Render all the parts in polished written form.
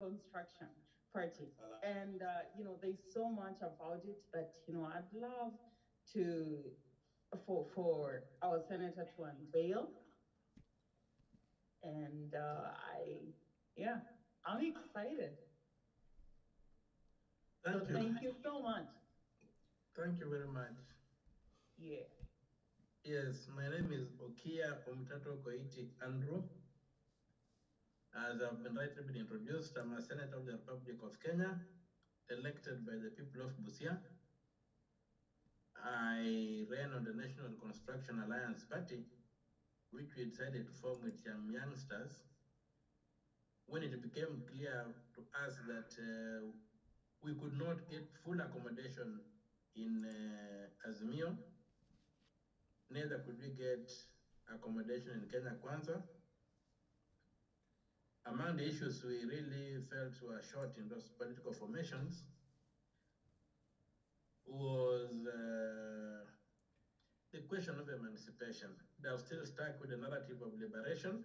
construction party. And, there's so much about it that, I'd love to, for our senator to unveil. And yeah, I'm excited. Thank you. Thank you so much. Thank you very much. Yeah. Yes, my name is Okiya Omutatah Andrew. As I've been introduced, I'm a senator of the Republic of Kenya, elected by the people of Busia. I ran on the National Construction Alliance Party, which we decided to form with some youngsters. When it became clear to us that we could not get full accommodation in Azimio, neither could we get accommodation in Kenya Kwanza. Among the issues we really felt were short in those political formations was the question of emancipation. They are still stuck with the narrative of liberation,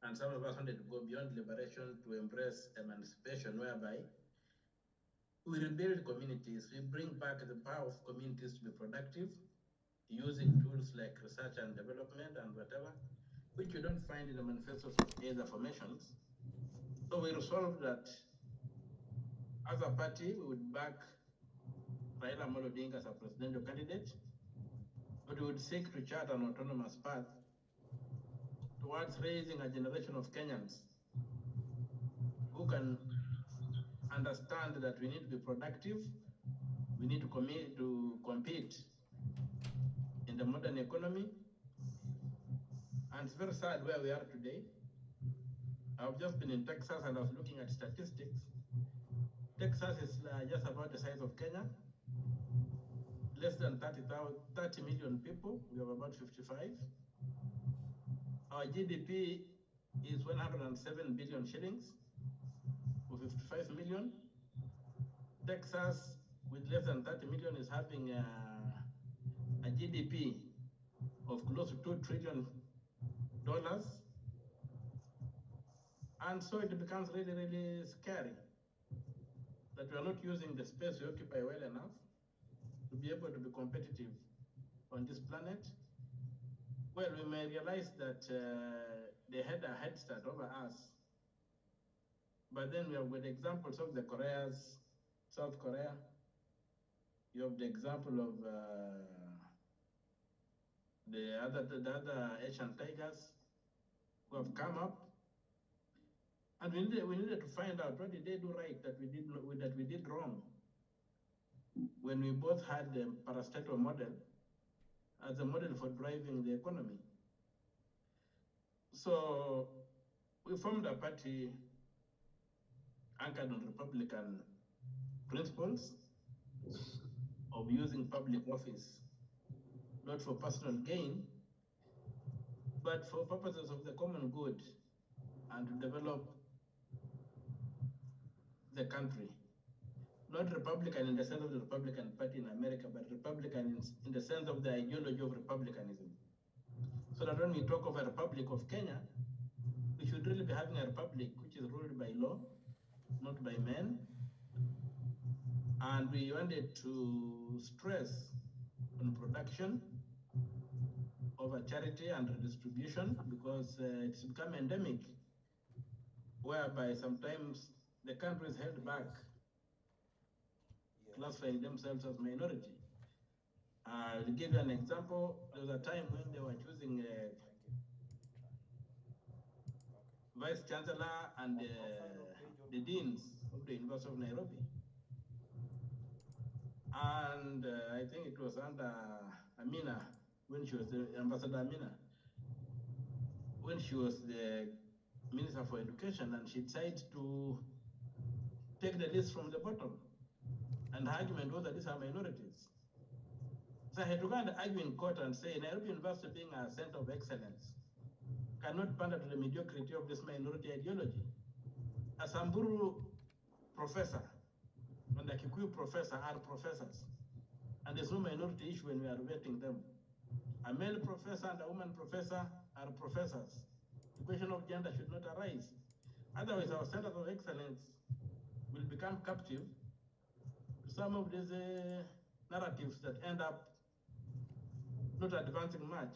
and some of us wanted to go beyond liberation to embrace emancipation, whereby we rebuild communities, we bring back the power of communities to be productive, using tools like research and development and whatever, which you don't find in the manifestos of either formations. So we resolved that as a party, we would back Raila Amolo Odinga as a presidential candidate, but we would seek to chart an autonomous path towards raising a generation of Kenyans who can understand that we need to be productive, we need to compete in the modern economy. And it's very sad where we are today. I've just been in Texas and I was looking at statistics. Texas is just about the size of Kenya, less than 30 million people. We have about 55. Our GDP is 107 billion shillings for 55 million. Texas, with less than 30 million, is having a GDP of close to $2 trillion. And so it becomes really, really scary that we are not using the space we occupy well enough to be able to be competitive on this planet. Well, we may realize that they had a head start over us, but then we have got examples of the Koreas, South Korea. You have the example of the other Asian tigers who have come up. And we needed to find out what did they do right that we did wrong when we both had the parastatal model as a model for driving the economy. So we formed a party anchored on Republican principles of using public office, not for personal gain, but for purposes of the common good and to develop the country. Not Republican in the sense of the Republican Party in America, but Republican in the sense of the ideology of republicanism. So that when we talk of a Republic of Kenya, we should really be having a republic which is ruled by law, not by men. And we wanted to stress on production over charity and redistribution, because it's become endemic, whereby sometimes the country is held back, classifying themselves as minority. I'll give you an example. There was a time when they were choosing vice chancellor and the deans of the University of Nairobi. And I think it was under Amina, when she was the Ambassador Amina, when she was the Minister for Education, and she decided to take the list from the bottom. And the argument was that these are minorities. So I had to go and argue in court and say Nairobi University, being a center of excellence, cannot pander to the mediocrity of this minority ideology. A Samburu professor and a Kikuyu professor are professors, and there's no minority issue when we are rating them. A male professor and a woman professor are professors. The question of gender should not arise. Otherwise, our centers of excellence will become captive to some of these narratives that end up not advancing much.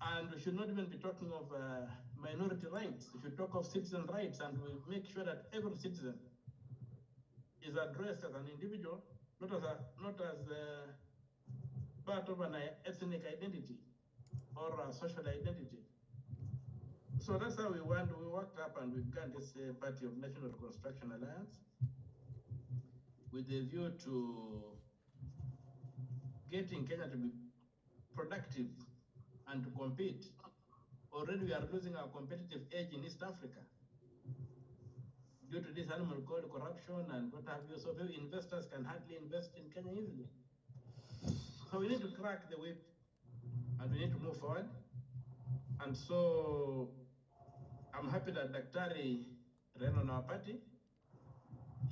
And we should not even be talking of minority rights. We should talk of citizen rights, and we make sure that every citizen is addressed as an individual, not as part of an ethnic identity or a social identity. So that's how we worked up and we began this Party of National Reconstruction Alliance with the view to getting Kenya to be productive and to compete. Already we are losing our competitive edge in East Africa due to this animal called corruption and what have you. So maybe investors can hardly invest in Kenya easily. So we need to crack the whip and we need to move forward. And so I'm happy that Daktari ran on our party.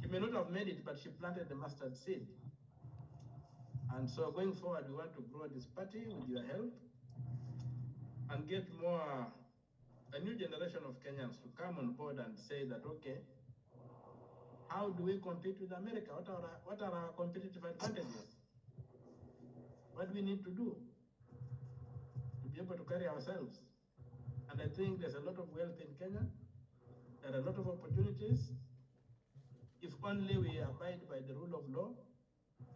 She may not have made it, but she planted the mustard seed. And so going forward, we want to grow this party with your help and get a new generation of Kenyans to come on board and say that, okay, how do we compete with America? What are our competitive advantages? What do we need to do to be able to carry ourselves? And I think there's a lot of wealth in Kenya. There are a lot of opportunities. If only we abide by the rule of law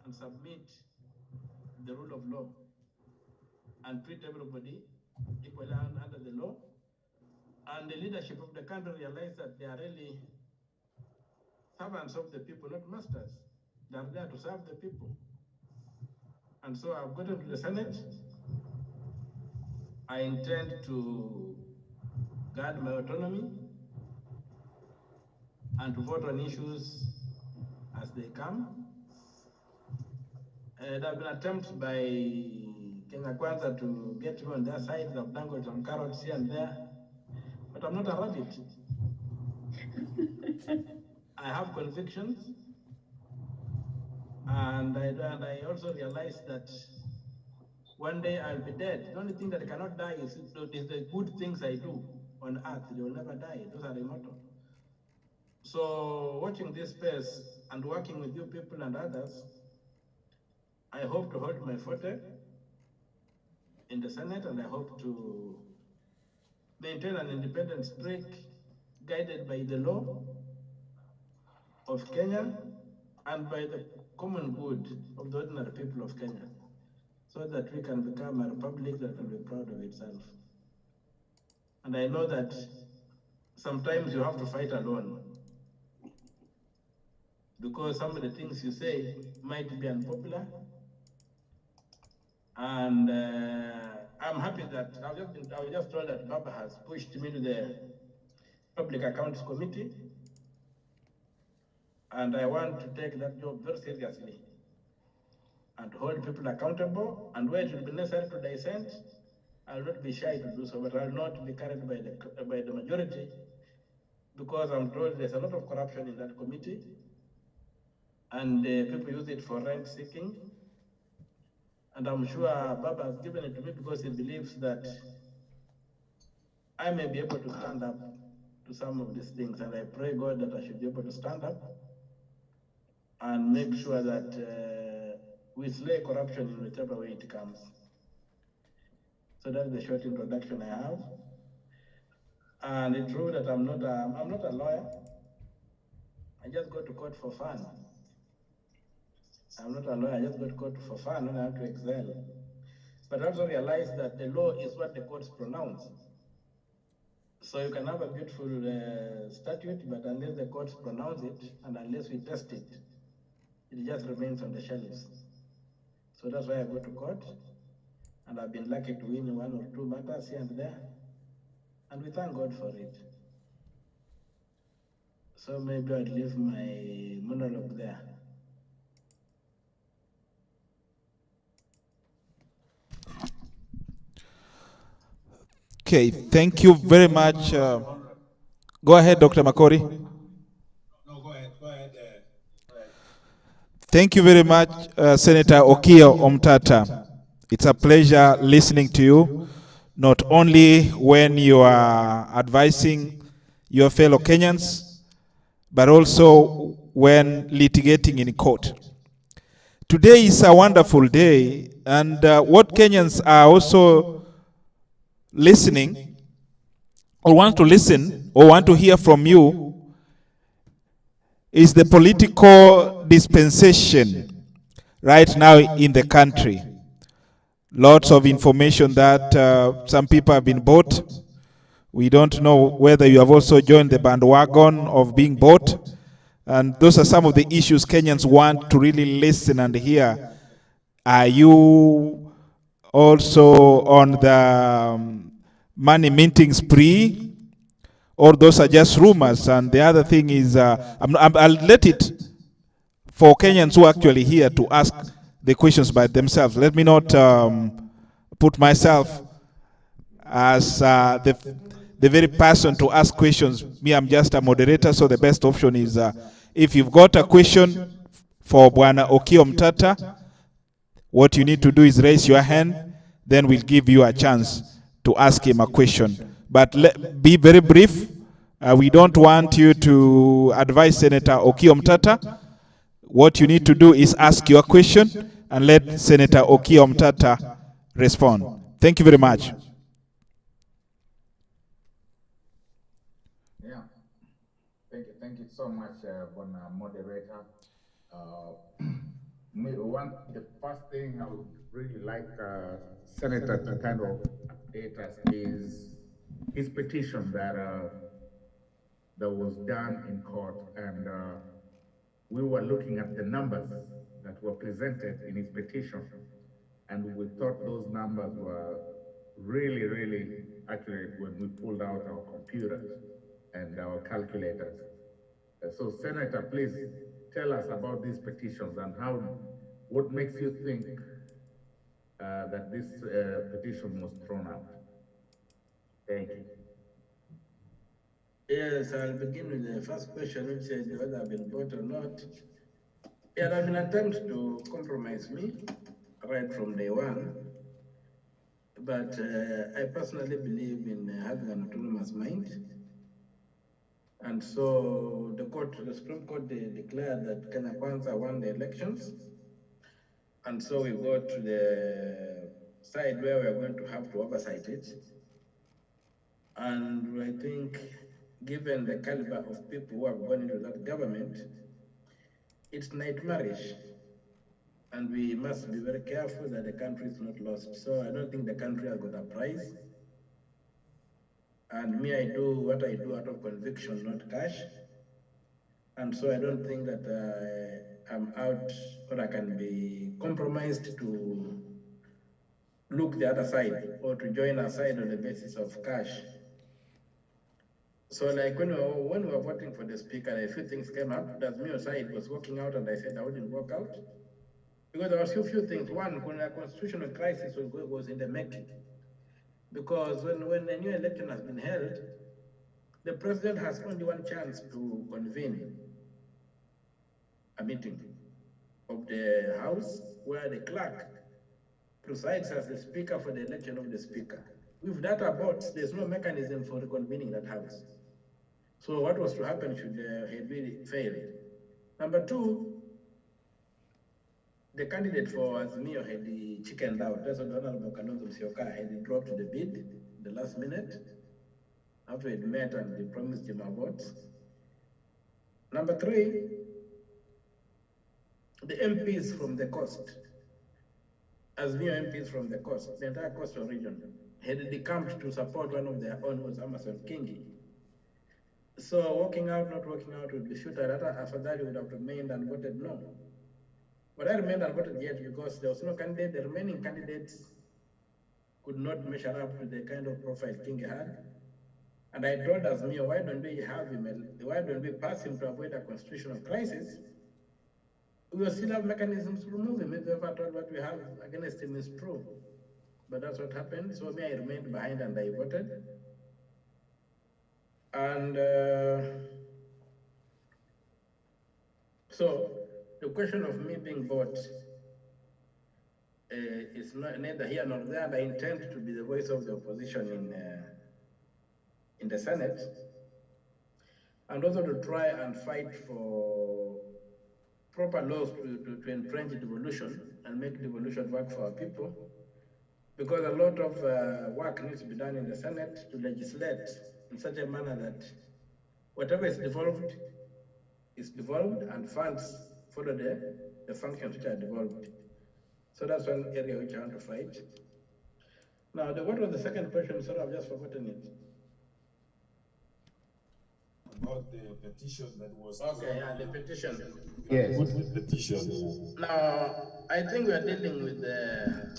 and submit the rule of law and treat everybody equally under the law, and the leadership of the country realize that they are really servants of the people, not masters. They are there to serve the people. And so I've gotten to the Senate. I intend to guard my autonomy and to vote on issues as they come. There have been attempts by Kenya Kwanza to get me on their side. They've dangled some carrots here and there, but I'm not a rabbit. I have convictions, and I also realize that one day I'll be dead. The only thing that cannot die is the good things I do on earth. They will never die. Those are immortal. So watching this space and working with you people and others, I hope to hold my forte in the Senate, and I hope to maintain an independent streak guided by the law of Kenya and by the common good of the ordinary people of Kenya, so that we can become a republic that will be proud of itself. And I know that sometimes you have to fight alone, because some of the things you say might be unpopular. And I'm happy that I was just told that Baba has pushed me to the Public Accounts Committee, and I want to take that job very seriously and hold people accountable. And where it will be necessary to dissent, I will not be shy to do so, but I will not be carried by the majority, because I'm told there's a lot of corruption in that committee, and people use it for rent seeking. And I'm sure Baba has given it to me because he believes that I may be able to stand up to some of these things. And I pray God that I should be able to stand up and make sure that we slay corruption in whichever way it comes. So that's the short introduction I have. And it's true that I'm not a lawyer. I just go to court for fun. I'm not a lawyer, I just go to court for fun and I have to excel. But I also realize that the law is what the courts pronounce. So you can have a beautiful statute, but unless the courts pronounce it and unless we test it, it just remains on the shelves. So that's why I go to court, and I've been lucky to win one or two matters here and there, and we thank God for it. So maybe I'd leave my monologue there. Okay, thank you very much. Go ahead, Dr. Makori. No, go ahead. Go ahead. Thank you very much, Senator Okiya Omutatah. It's a pleasure listening to you, not only when you are advising your fellow Kenyans, but also when litigating in court. Today is a wonderful day, and what Kenyans are also listening or want to listen or want to hear from you is the political dispensation right now in the country. Lots of information that some people have been bought. We don't know whether you have also joined the bandwagon of being bought. And those are some of the issues Kenyans want to really listen and hear. Are you also on the money minting spree? Or those are just rumors? And the other thing is, I'll let it for Kenyans who are actually here to ask the questions by themselves. Let me not put myself as the very person to ask questions. Me, I'm just a moderator, so the best option is if you've got a question for Bwana Okiya Omutatah, what you need to do is raise your hand, then we'll give you a chance to ask him a question. But be very brief. We don't want you to advise Senator Okiya Omutatah. What you need to do is ask your question and let Senator Okiya Omutatah respond. Thank you very much. Yeah. Thank you so much, moderator. The first thing I would really like Senator to kind of update us is his petition that was done in court, and we were looking at the numbers that were presented in his petition, and we thought those numbers were really, really accurate when we pulled out our computers and our calculators. So, Senator, please tell us about these petitions and what makes you think that this petition was thrown out. Thank you. Yes, I'll begin with the first question, which said whether I've been bought or not. There have been attempts to compromise me right from day one, but I personally believe in having an autonomous mind. And so the Supreme Court declared that Kenya Kwanza won the elections. And so we go to the side where we are going to have to oversight it. And I think, given the caliber of people who have gone into that government, it's nightmarish. And we must be very careful that the country is not lost. So I don't think the country has got a prize. And me, I do what I do out of conviction, not cash. And so I don't think that I'm out or I can be compromised to look the other side or to join a side on the basis of cash. So like when we were voting for the speaker, a few things came up. That me side was walking out and I said I wouldn't walk out. Because there were a few things. One, when a constitutional crisis was in the making. Because when a new election has been held, the president has only one chance to convene a meeting of the House where the clerk presides as the speaker for the election of the speaker. With data bots, there's no mechanism for reconvening that House. So what was to happen should it really fail? Number two, the candidate for Azimio had chickened out. That's what Honorable Kalonzo Musyoka had dropped the bid the last minute after it met and they promised him a vote. Number three, the MPs from the coast, Azimio MPs from the coast, the entire coastal region, had decamped to support one of their own, was Amason Kingi. So walking out, not walking out would be futile. After that, you would have remained and voted no. But I remained and voted yet because there was no candidate. The remaining candidates could not measure up to the kind of profile Kingi had. And I told Azimio, why don't we have him? Why don't we pass him to avoid a constitutional crisis? We will still have mechanisms to remove him if we ever thought what we have against him is true. But that's what happened. So me, I remained behind and I voted. And so the question of me being bought is neither here nor there. And I intend to be the voice of the opposition in the Senate. and also to try and fight for proper laws to entrench devolution and make devolution work for our people, because a lot of work needs to be done in the Senate to legislate in such a manner that whatever is devolved and funds follow the functions which are devolved. So that's one area which I want to fight. Now, what was the second question? Sorry, I've just forgotten it. About the petition that was... Okay, yeah, the petition. Yes. Good petition. Now, I think we are dealing with a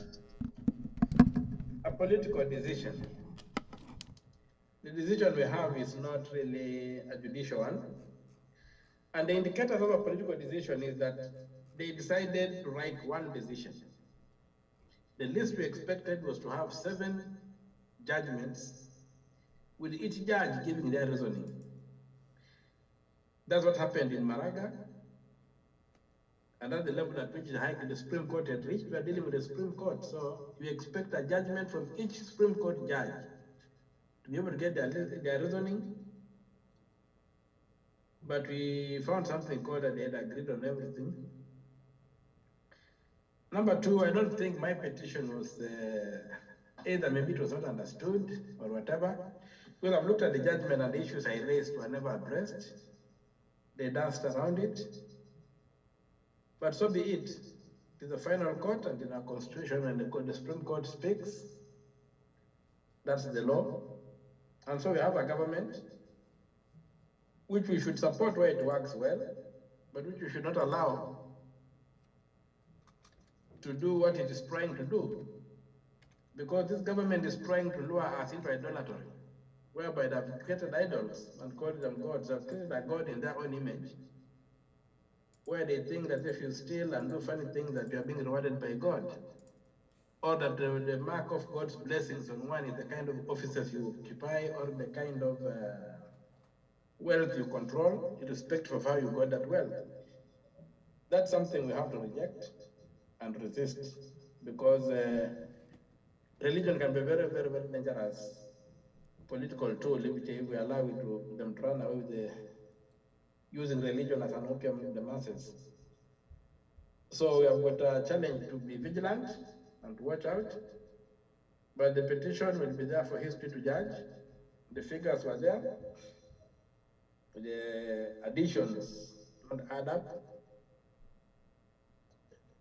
political decision. The decision we have is not really a judicial one. And the indicators of a political decision is that they decided to write one decision. The least we expected was to have 7 judgments, with each judge giving their reasoning. That's what happened in Maraga. And that's the level at which the Supreme Court had reached. We are dealing with the Supreme Court. So we expect a judgment from each Supreme Court judge to be able to get their reasoning. But we found something called that they had agreed on everything. Number 2, I don't think my petition was either maybe it was not understood or whatever. Because I've looked at the judgment and the issues I raised were never addressed. They danced around it. But so be it. It is the final court, and in our constitution, and the Supreme Court speaks. That's the law. And so we have a government which we should support where it works well, but which we should not allow to do what it is trying to do. Because this government is trying to lure us into idolatry, whereby they have created idols and called them gods. They have created a god in their own image, where they think that if you steal and do funny things that you are being rewarded by God, or that the mark of God's blessings on one is the kind of offices you occupy or the kind of wealth you control, irrespective of how you got that wealth. That's something we have to reject and resist, because religion can be very, very, very dangerous political tool if we allow them to run away with using religion as an opium in the masses. So we have got a challenge to be vigilant and to watch out. But the petition will be there for history to judge. The figures were there. The additions don't add up.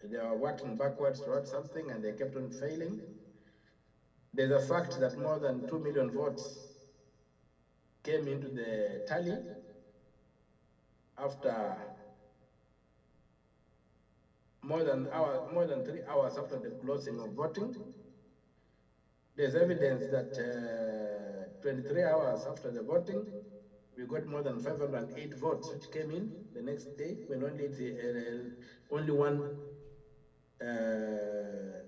They were working backwards towards something and they kept on failing. There's a fact that more than 2 million votes came into the tally after more than 3 hours after the closing of voting. There's evidence that 23 hours after the voting, we got more than 508 votes, which came in the next day when only one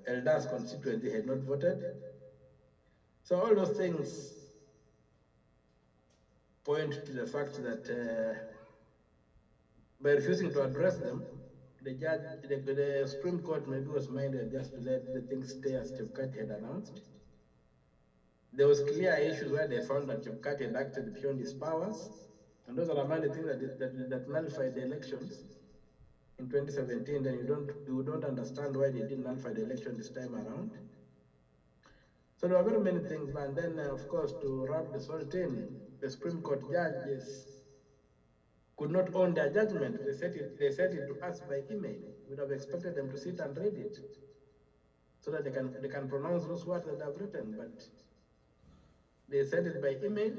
Elders constituency had not voted. So all those things point to the fact that by refusing to address them, the Supreme Court maybe was minded just to let the things stay as Chebukati had announced. There was clear issues where they found that Chebukati had acted beyond his powers, and those are among the things that nullified the elections in 2017. Then you don't understand why they didn't nullify the election this time around. So there were very many things, and then of course to rub the salt in, the Supreme Court judges could not own their judgment. They sent it to us by email. We'd have expected them to sit and read it so that they can pronounce those words that they've written, but they sent it by email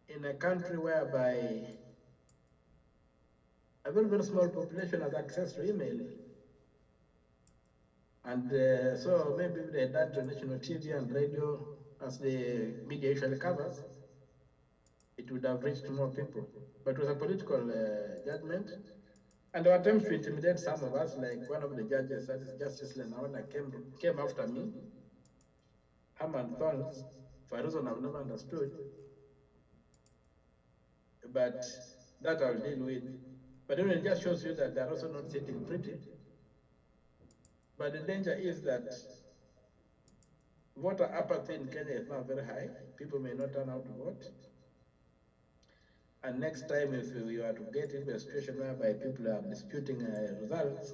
in a country whereby a very, very small population has access to email. And so maybe if they had done to national TV and radio, as the media usually covers, it would have reached more people. But it was a political judgment. And there were attempts to intimidate some of us, like one of the judges, that is Justice Lenaona, came after me, hammer and thorns, for a reason I've never understood. But that I'll deal with. But anyway, it just shows you that they're also not sitting pretty. But the danger is that voter apathy in Kenya is now very high. People may not turn out to vote. And next time, if you are to get into a situation whereby people are disputing results,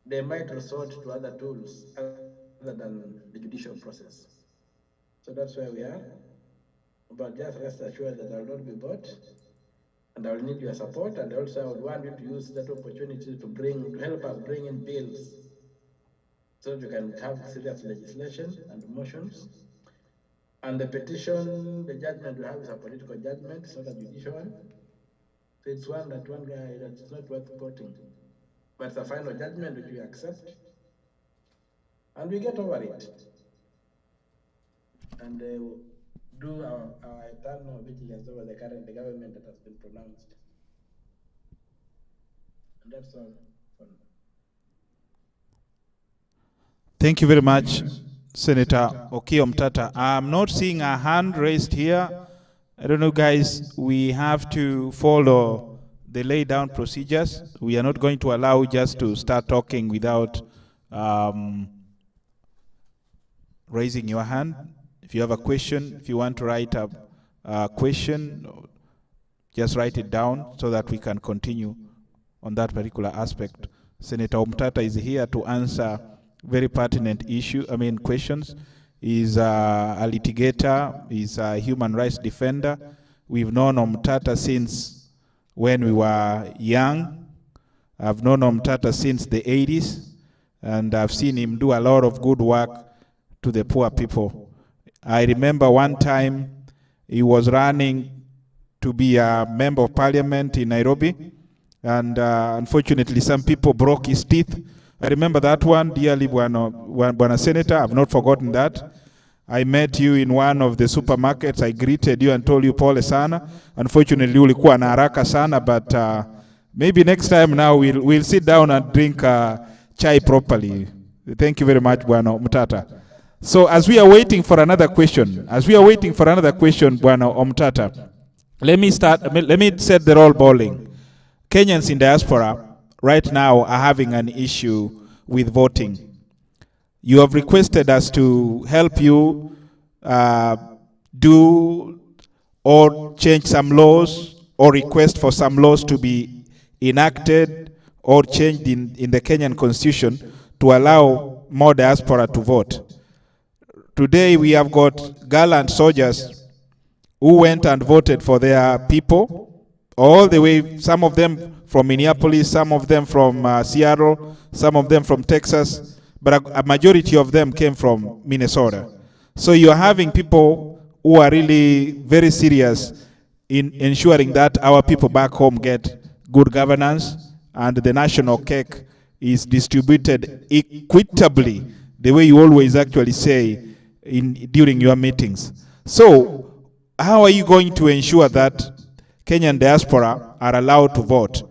they might resort to other tools other than the judicial process. So that's where we are. But just rest assured that I will not be bought, and I will need your support. And also, I would want you to use that opportunity to help us bring in bills, so that we can have serious legislation and motions. And the petition, the judgment we have is a political judgment, it's not a judicial one. So it's one guy that's not worth quoting. But it's a final judgment which we accept, and we get over it. And do our eternal vigilance over the government that has been pronounced. And that's all for now. Thank you very much, Senator Okiya Omutatah. I'm not seeing a hand raised here. I don't know, guys. We have to follow the laid down procedures. We are not going to allow just to start talking without raising your hand. If you have a question, if you want to write a question, just write it down so that we can continue on that particular aspect. Senator Omutatah is here to answer very pertinent questions. He's a litigator, he's a human rights defender. We've known Omutatah since when we were young. I've known Omutatah since the 80s, and I've seen him do a lot of good work to the poor people. I remember one time he was running to be a member of parliament in Nairobi, and unfortunately some people broke his teeth. I remember that one dearly, Bwana Senator. I've not forgotten that. I met you in one of the supermarkets. I greeted you and told you pole sana. Unfortunately ulikuwa na haraka sana, but maybe next time now we'll sit down and drink chai properly. Thank you very much, Bwana Omutatah. So as we are waiting for another question, Bwana Omutatah, let me set the roll bowling. Kenyans in diaspora right now are having an issue with voting. You have requested us to help you do or change some laws, or request for some laws to be enacted or changed in the Kenyan constitution to allow more diaspora to vote. Today we have got gallant soldiers who went and voted for their people, all the way, some of them from Minneapolis, some of them from Seattle, some of them from Texas, but a majority of them came from Minnesota. So you are having people who are really very serious in ensuring that our people back home get good governance, and the national cake is distributed equitably, the way you always actually say during your meetings. So how are you going to ensure that Kenyan diaspora are allowed to vote?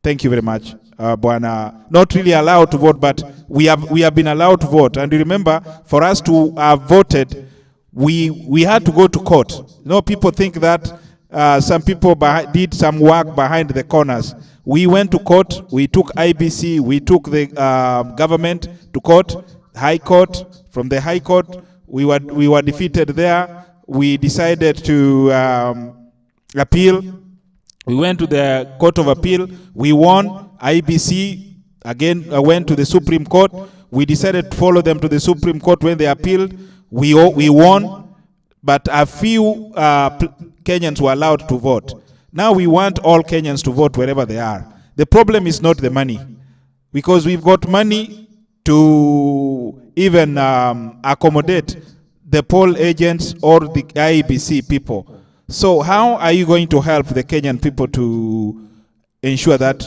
Thank you very much, Bwana. Not really allowed to vote, but we have been allowed to vote. And you remember, for us to have voted, we had to go to court. You know, people think that some people did some work behind the corners. We went to court. We took IBC. We took the government to court, High Court. From the High Court, we were defeated there. We decided to appeal. We went to the Court of Appeal. We won. IBC again went to the Supreme Court. We decided to follow them to the Supreme Court. When they appealed, we won. But a few Kenyans were allowed to vote. Now we want all Kenyans to vote wherever they are. The problem is not the money, because we've got money to even accommodate the poll agents or the IBC people. So how are you going to help the Kenyan people to ensure that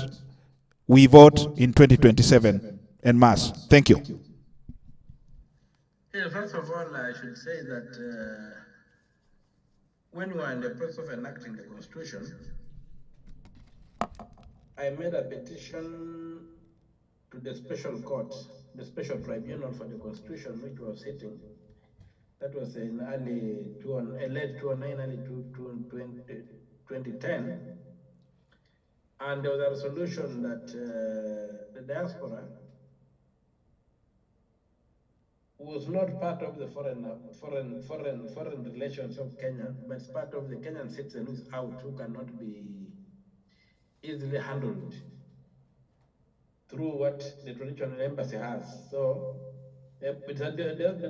we vote in 2027 en masse? Thank you. Yeah, first of all, I should say that when we were in the process of enacting the Constitution, I made a petition to the special court, the special tribunal for the Constitution, which was sitting. That was in late 2009, early 2010. And there was a resolution that the diaspora was not part of the foreign relations of Kenya, but it's part of the Kenyan citizen who is out, who cannot be easily handled through what the traditional embassy has. So the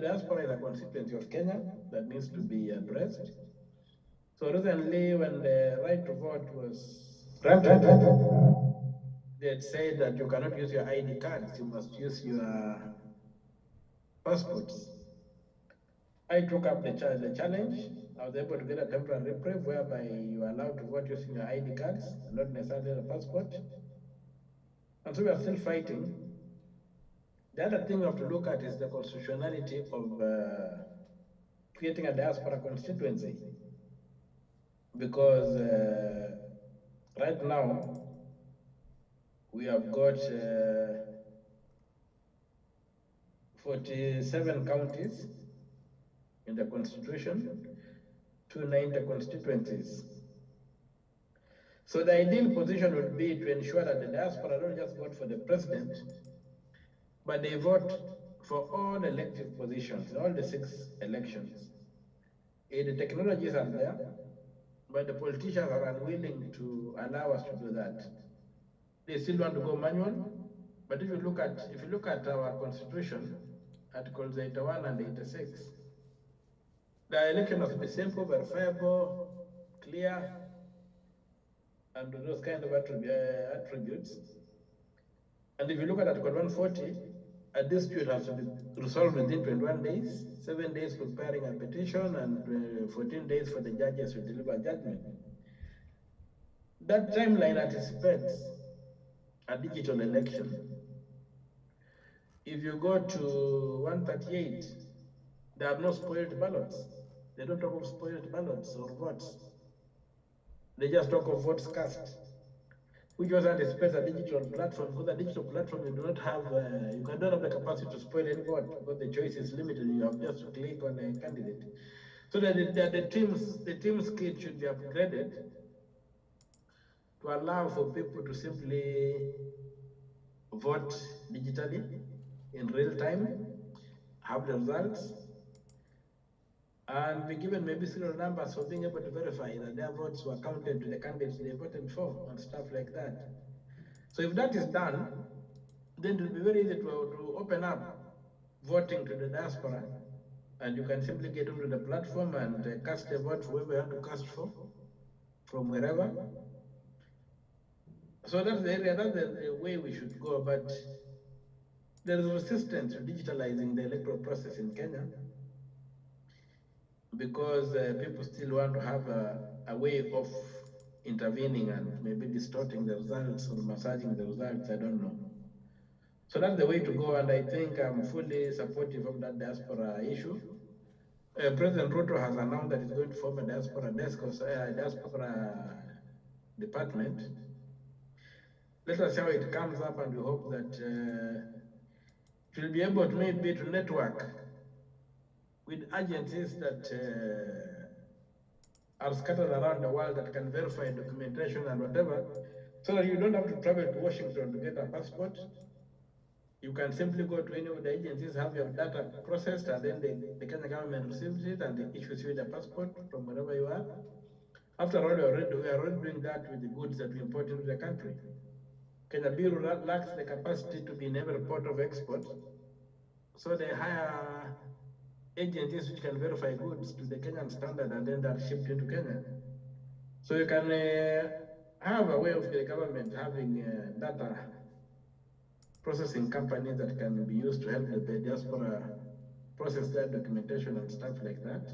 diaspora is a constituency of Kenya that needs to be addressed. So recently, when the right to vote was granted, they had said that you cannot use your ID cards, you must use your passports. I took up the challenge. I was able to get a temporary reprieve whereby you are allowed to vote using your ID cards and not necessarily a passport. And so we are still fighting. The other thing we have to look at is the constitutionality of creating a diaspora constituency. Because right now, we have got 47 counties in the constitution, 290 constituencies. So the ideal position would be to ensure that the diaspora don't just vote for the president, but they vote for all elective positions, all the 6 elections. The technologies are there, but the politicians are unwilling to allow us to do that. They still want to go manual, but if you look at our constitution, Articles 81 and 86, the election must be simple, verifiable, clear, and those kind of attributes. And if you look at Article 140, a dispute has to be resolved within 21 days, 7 days preparing a petition, and 14 days for the judges to deliver judgment. That timeline anticipates a digital election. If you go to 138, there are no spoiled ballots. They don't talk of spoiled ballots or votes. They just talk of votes cast, which was anticipates a digital platform, because a digital platform, you do not have, you don't have the capacity to spoil any vote because the choice is limited. You have just to click on a candidate. So that the team's kit should be upgraded to allow for people to simply vote digitally in real time, have the results, and be given maybe serial numbers for being able to verify that their votes were counted to the candidates they voted for and stuff like that. So if that is done, then it will be very easy to open up voting to the diaspora, and you can simply get onto the platform and cast a vote for whoever you want to cast for, from wherever. So that's the area, that's the way we should go. But there is resistance to digitalizing the electoral process in Kenya because people still want to have a way of intervening and maybe distorting the results or massaging the results, I don't know. So that's the way to go, and I think I'm fully supportive of that diaspora issue. President Ruto has announced that he's going to form a diaspora desk or diaspora department. Let us see how it comes up, and we hope that it will be able to maybe to network with agencies that are scattered around the world that can verify documentation and whatever, so that you don't have to travel to Washington to get a passport. You can simply go to any of the agencies, have your data processed, and then the Kenya government receives it and they issues you the passport from wherever you are. After all, we are already doing that with the goods that we import into the country. Kenya Bureau lacks the capacity to be in every port of export, so they hire agencies which can verify goods to the Kenyan standard and then they're shipped into Kenya. So you can have a way of the government having data processing companies that can be used to help the diaspora process their documentation and stuff like that.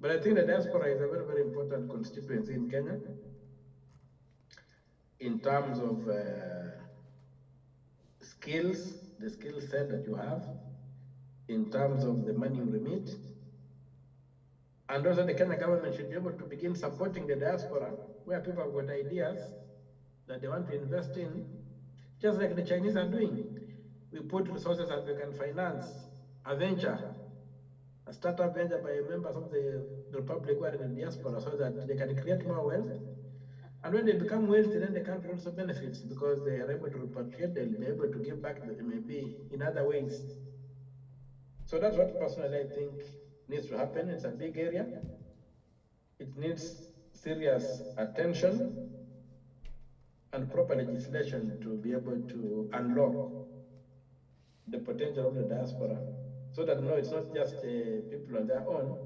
But I think the diaspora is a very, very important constituency in Kenya in terms of skills, the skill set that you have, in terms of the money you remit. And also the Kenya government should be able to begin supporting the diaspora where people have got ideas that they want to invest in, just like the Chinese are doing. We put resources and we can finance a venture, a startup venture by members of the Republic who are in the diaspora, so that they can create more wealth. And when they become wealthy, then the country also benefits because they are able to repatriate, they'll be able to give back maybe in other ways. So that's what personally I think needs to happen. It's a big area. It needs serious attention and proper legislation to be able to unlock the potential of the diaspora, so that no, it's not just people on their own,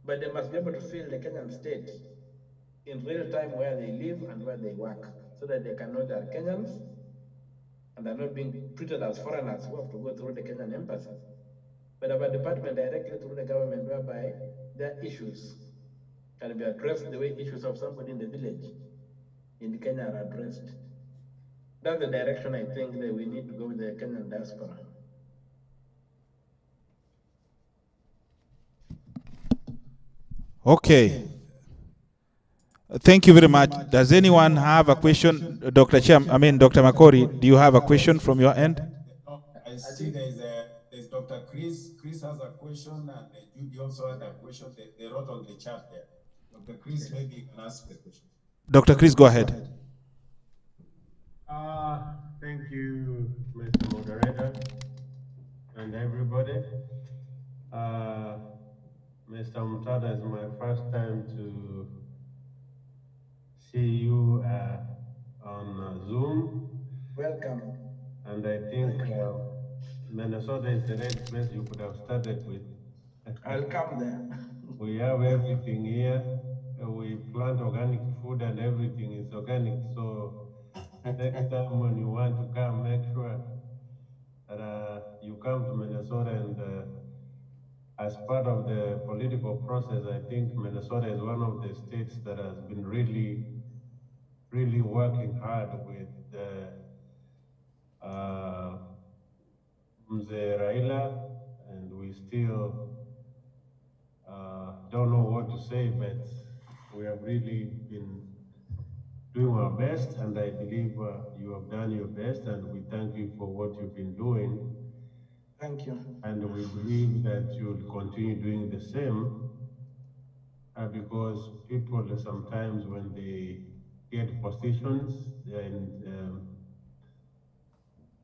but they must be able to feel the Kenyan state in real time where they live and where they work, so that they can know they are Kenyans and they're not being treated as foreigners who have to go through the Kenyan embassy, but our department directly through the government, whereby their issues can be addressed the way issues of somebody in the village in Kenya are addressed. That's the direction I think that we need to go with the Kenyan diaspora. Okay. Thank you very much. Does anyone have a question? Dr. Dr. Makori, do you have a question from your end? I see there's Dr. Chris. Chris has a question, and Judy also had a question. They wrote on the chat there. Dr. Chris, maybe you can ask the question. Dr. Chris, go ahead. Thank you, Mr. Moderator, and everybody. Mr. Omutatah, is my first time to see you on Zoom. Welcome. And I think Minnesota is the right place you could have started with. I'll come there. We have everything here. We plant organic food and everything is organic. So next time when you want to come, make sure that you come to Minnesota. And as part of the political process, I think Minnesota is one of the states that has been really working hard with Mzee Raila, and we still don't know what to say, but we have really been doing our best, and I believe you have done your best, and we thank you for what you've been doing. Thank you. And we believe that you'll continue doing the same, because people sometimes when they get positions and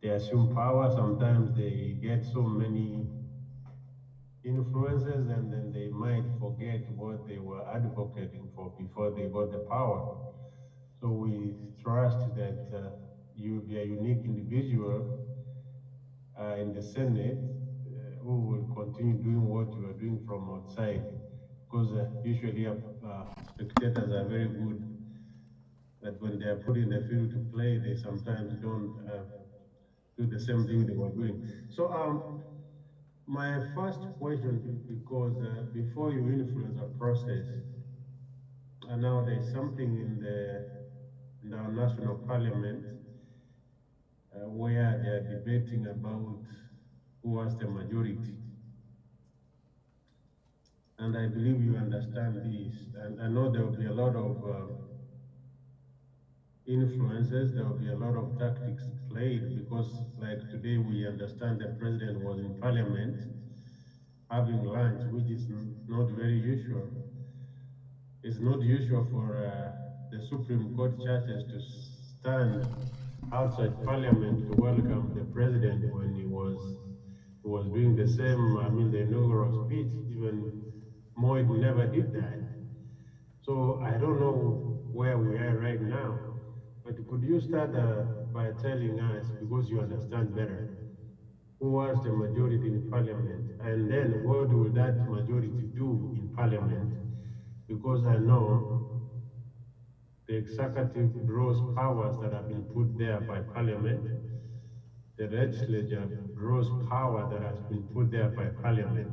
they assume power, sometimes they get so many influences, and then they might forget what they were advocating for before they got the power. So we trust that you'll be a unique individual in the Senate who will continue doing what you are doing from outside, because usually spectators are very good, but when they are put in the field to play, they sometimes don't do the same thing they were doing. So my first question, because before you influence a process, and now there's something in our national parliament where they are debating about who has the majority. And I believe you understand this. And I know there will be a lot of influences, there will be a lot of tactics played, because like today we understand the president was in parliament having lunch, which is not very usual. It's not usual for the Supreme Court judges to stand outside parliament to welcome the president when he was doing the same, the inaugural speech. Even Moi never did that. So I don't know where we are right now, but could you start by telling us, because you understand better, who was the majority in parliament, and then what will that majority do in parliament? Because I know the executive draws powers that have been put there by parliament. The legislature draws power that has been put there by parliament.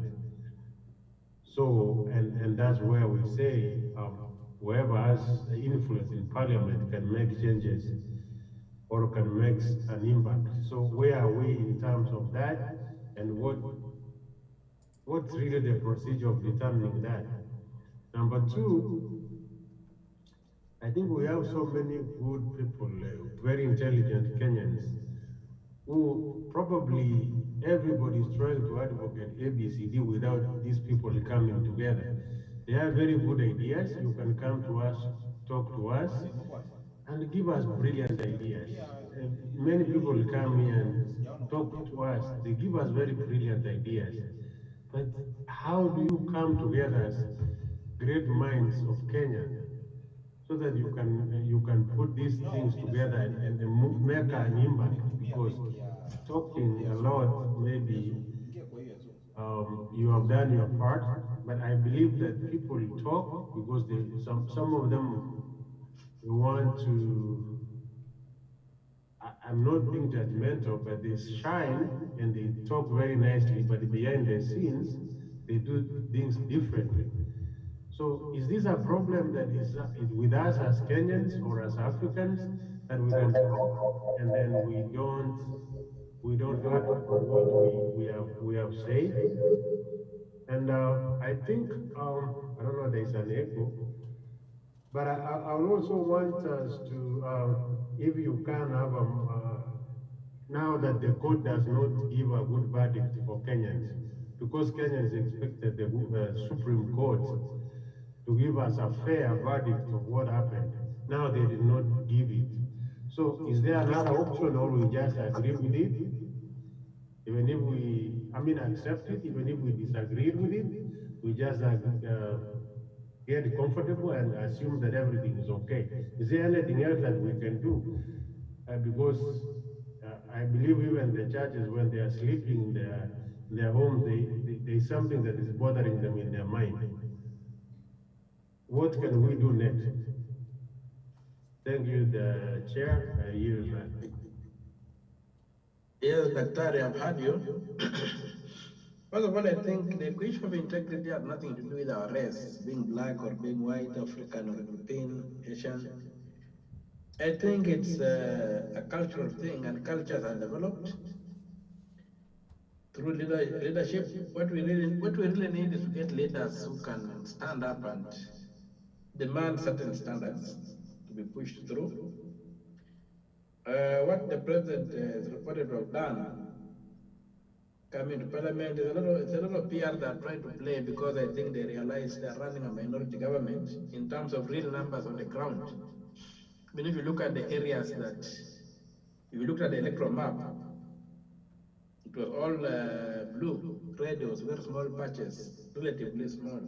So, and that's where we say whoever has influence in parliament can make changes or can make an impact. So where are we in terms of that, and what's really the procedure of determining that? Number two, I think we have so many good people, very intelligent Kenyans, who probably everybody is trying to advocate ABCD without these people coming together. They have very good ideas. You can come to us, talk to us, and give us brilliant ideas. Many people come here and talk to us. They give us very brilliant ideas. But how do you come together as great minds of Kenya so that you can put these things together and make an impact? Because talking a lot, maybe you have done your part, but I believe that people talk because some of them want to. I'm not being judgmental, but they shine and they talk very nicely, but behind the scenes, they do things differently. So is this a problem that is with us as Kenyans or as Africans, that we can talk and then we don't act on what we have said? And I think I don't know, there's an echo, but I also want us to, if you can have now that the court does not give a good verdict for Kenyans, because Kenyans expected the Supreme Court to give us a fair verdict of what happened. Now they did not give it. So is there another option, or we just agree with it? Even if accept it, even if we disagreed with it, we just get comfortable and assume that everything is okay. Is there anything else that we can do? Because I believe even the judges, when they are sleeping in their homes, there's something that is bothering them in their mind. What can we do next? Thank you, the chair. I yield back. Yes, Daktari, I've heard you. First of all, I think the issue of integrity has nothing to do with our race, being black or being white, African or European, Asian. I think it's a cultural thing, and cultures are developed through leadership. What we really need is to get leaders who can stand up and demand certain standards to be pushed through. What the president is reported to have done coming to parliament is a lot of PR they're trying to play, because I think they realize they're running a minority government in terms of real numbers on the ground. I mean, if you look at the areas that, if you look at the electoral map, it was all blue. Red was very small patches, relatively small.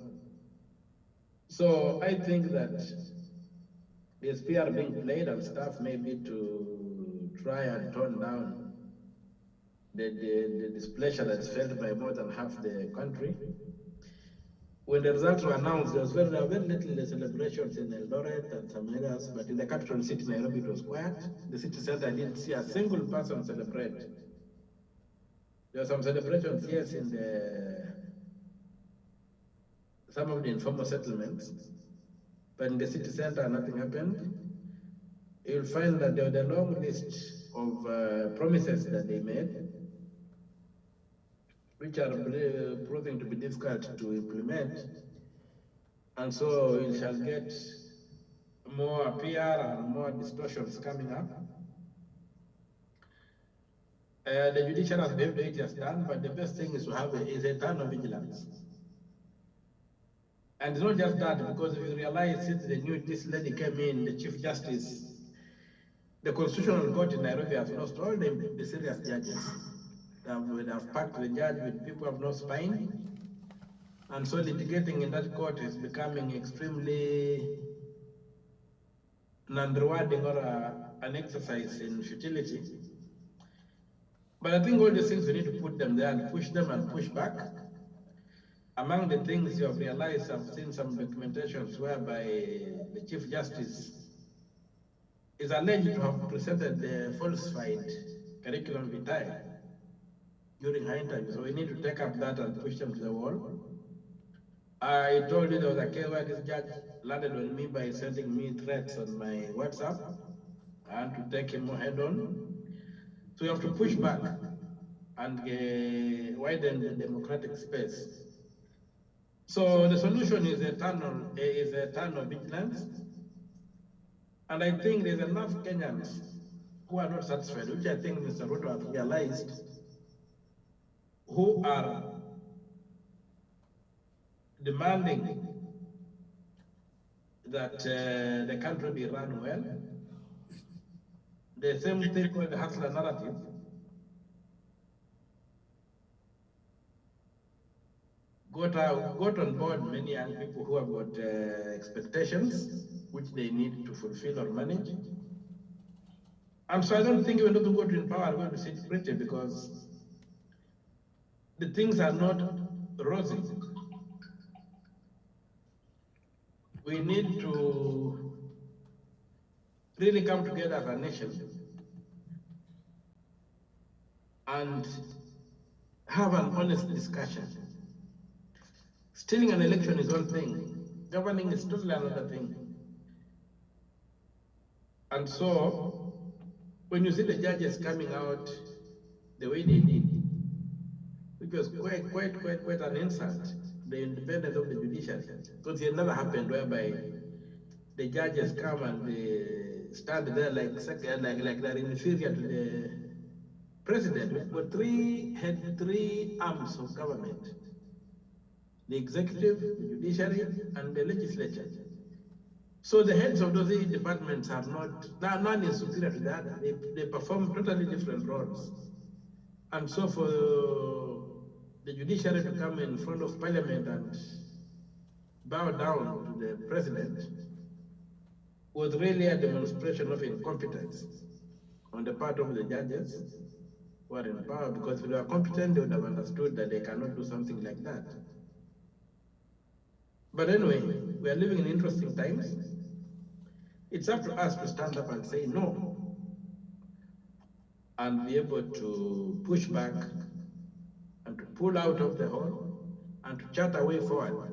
So I think that there's PR being played and stuff, maybe to try and tone down the displeasure that's felt by more than half the country. When the results were announced, there were very little celebrations in Eldoret and some areas, but in the capital city, Nairobi, it was quiet. The city center, I didn't see a single person celebrate. There were some celebrations, yes, in some of the informal settlements, but in the city center, nothing happened. You'll find that there was a long list of promises that they made, which are proving to be difficult to implement. And so you shall get more PR and more distortions coming up. The judicial has behaved it has done, but the best thing is to have a ton of vigilance. And it's not just that, because if you realize since this lady came in, the Chief Justice, the Constitutional Court in Nairobi has lost all the serious judges. They have packed the judge with people who have no spine. And so litigating in that court is becoming extremely non-rewarding, or an exercise in futility. But I think all these things, we need to put them there and push them and push back. Among the things you have realized, I've seen some documentations whereby the Chief Justice is alleged to have presented the falsified curriculum vitae during her interview. So we need to take up that and push them to the wall. I told you there was a case where this judge landed on me by sending me threats on my WhatsApp and to take him head on. So you have to push back and widen the democratic space. So the solution is a ton of vigilance. And I think there's enough Kenyans who are not satisfied, which I think Mr. Ruto has realized, who are demanding that the country be run well. the same thing called the hustler narrative. Got on board many young people who have got expectations which they need to fulfill or manage. And so I don't think even those who got in power are going to sit pretty, because the things are not rosy. We need to really come together as a nation and have an honest discussion. Stealing an election is one thing, governing is totally another thing. And so, when you see the judges coming out the way they did, which was quite an insult to the independence of the judiciary, because it never happened whereby the judges come and they stand there like they're inferior to the president. We've got three arms of government: the executive, the judiciary, and the legislature. So the heads of those departments are not, none is superior to the other. They perform totally different roles. And so for the judiciary to come in front of parliament and bow down to the president was really a demonstration of incompetence on the part of the judges who are in power, because if they were competent, they would have understood that they cannot do something like that. But anyway, we are living in interesting times. It's up to us to stand up and say no, and be able to push back and to pull out of the hole and to chart a way forward.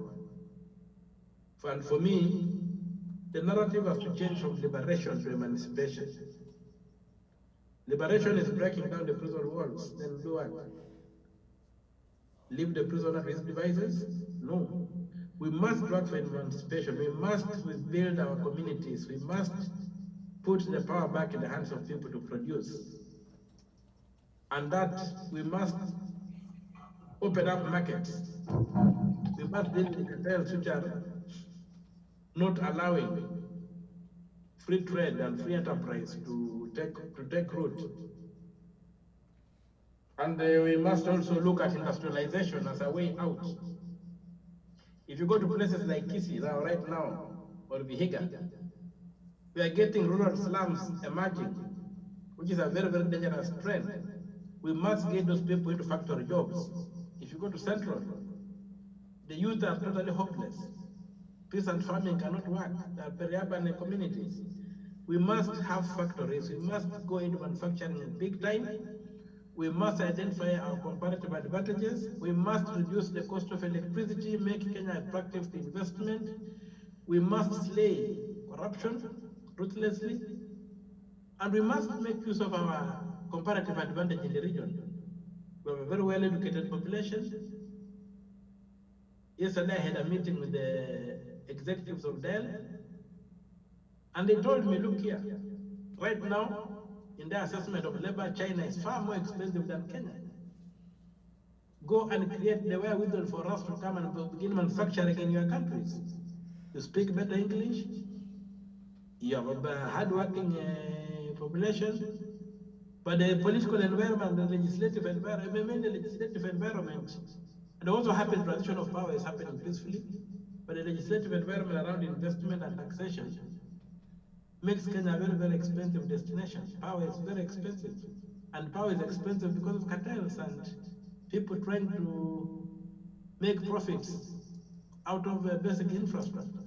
And for me, the narrative has to change from liberation to emancipation. Liberation is breaking down the prison walls. Then do what? Leave the prisoner to his devices? No. We must work for emancipation. We must rebuild our communities. We must put the power back in the hands of people to produce. And that we must open up markets. We must deal with the cartels which are not allowing free trade and free enterprise to take root. And we must also look at industrialization as a way out. If you go to places like Kisii now, right now, or Vihiga, we are getting rural slums emerging, which is a very, very dangerous trend. We must get those people into factory jobs. If you go to Central, the youth are totally hopeless. Peace and farming cannot work. They are peri-urban communities. We must have factories. We must go into manufacturing big time. We must identify our comparative advantages. We must reduce the cost of electricity, make Kenya attractive to investment. We must slay corruption ruthlessly. And we must make use of our comparative advantage in the region. We have a very well-educated population. Yesterday I had a meeting with the executives of Dell, and they told me, look here, right now, in their assessment of labor, China is far more expensive than Kenya. Go and create the wherewithal for us to come and begin manufacturing in your countries. You speak better English, you have a hard-working population, but the political environment, the legislative environment, mainly the legislative environment, and also happen transition of power is happening peacefully, but the legislative environment around investment and taxation makes Kenya a very, very expensive destination. Power is very expensive, and power is expensive because of cartels and people trying to make profits out of basic infrastructure.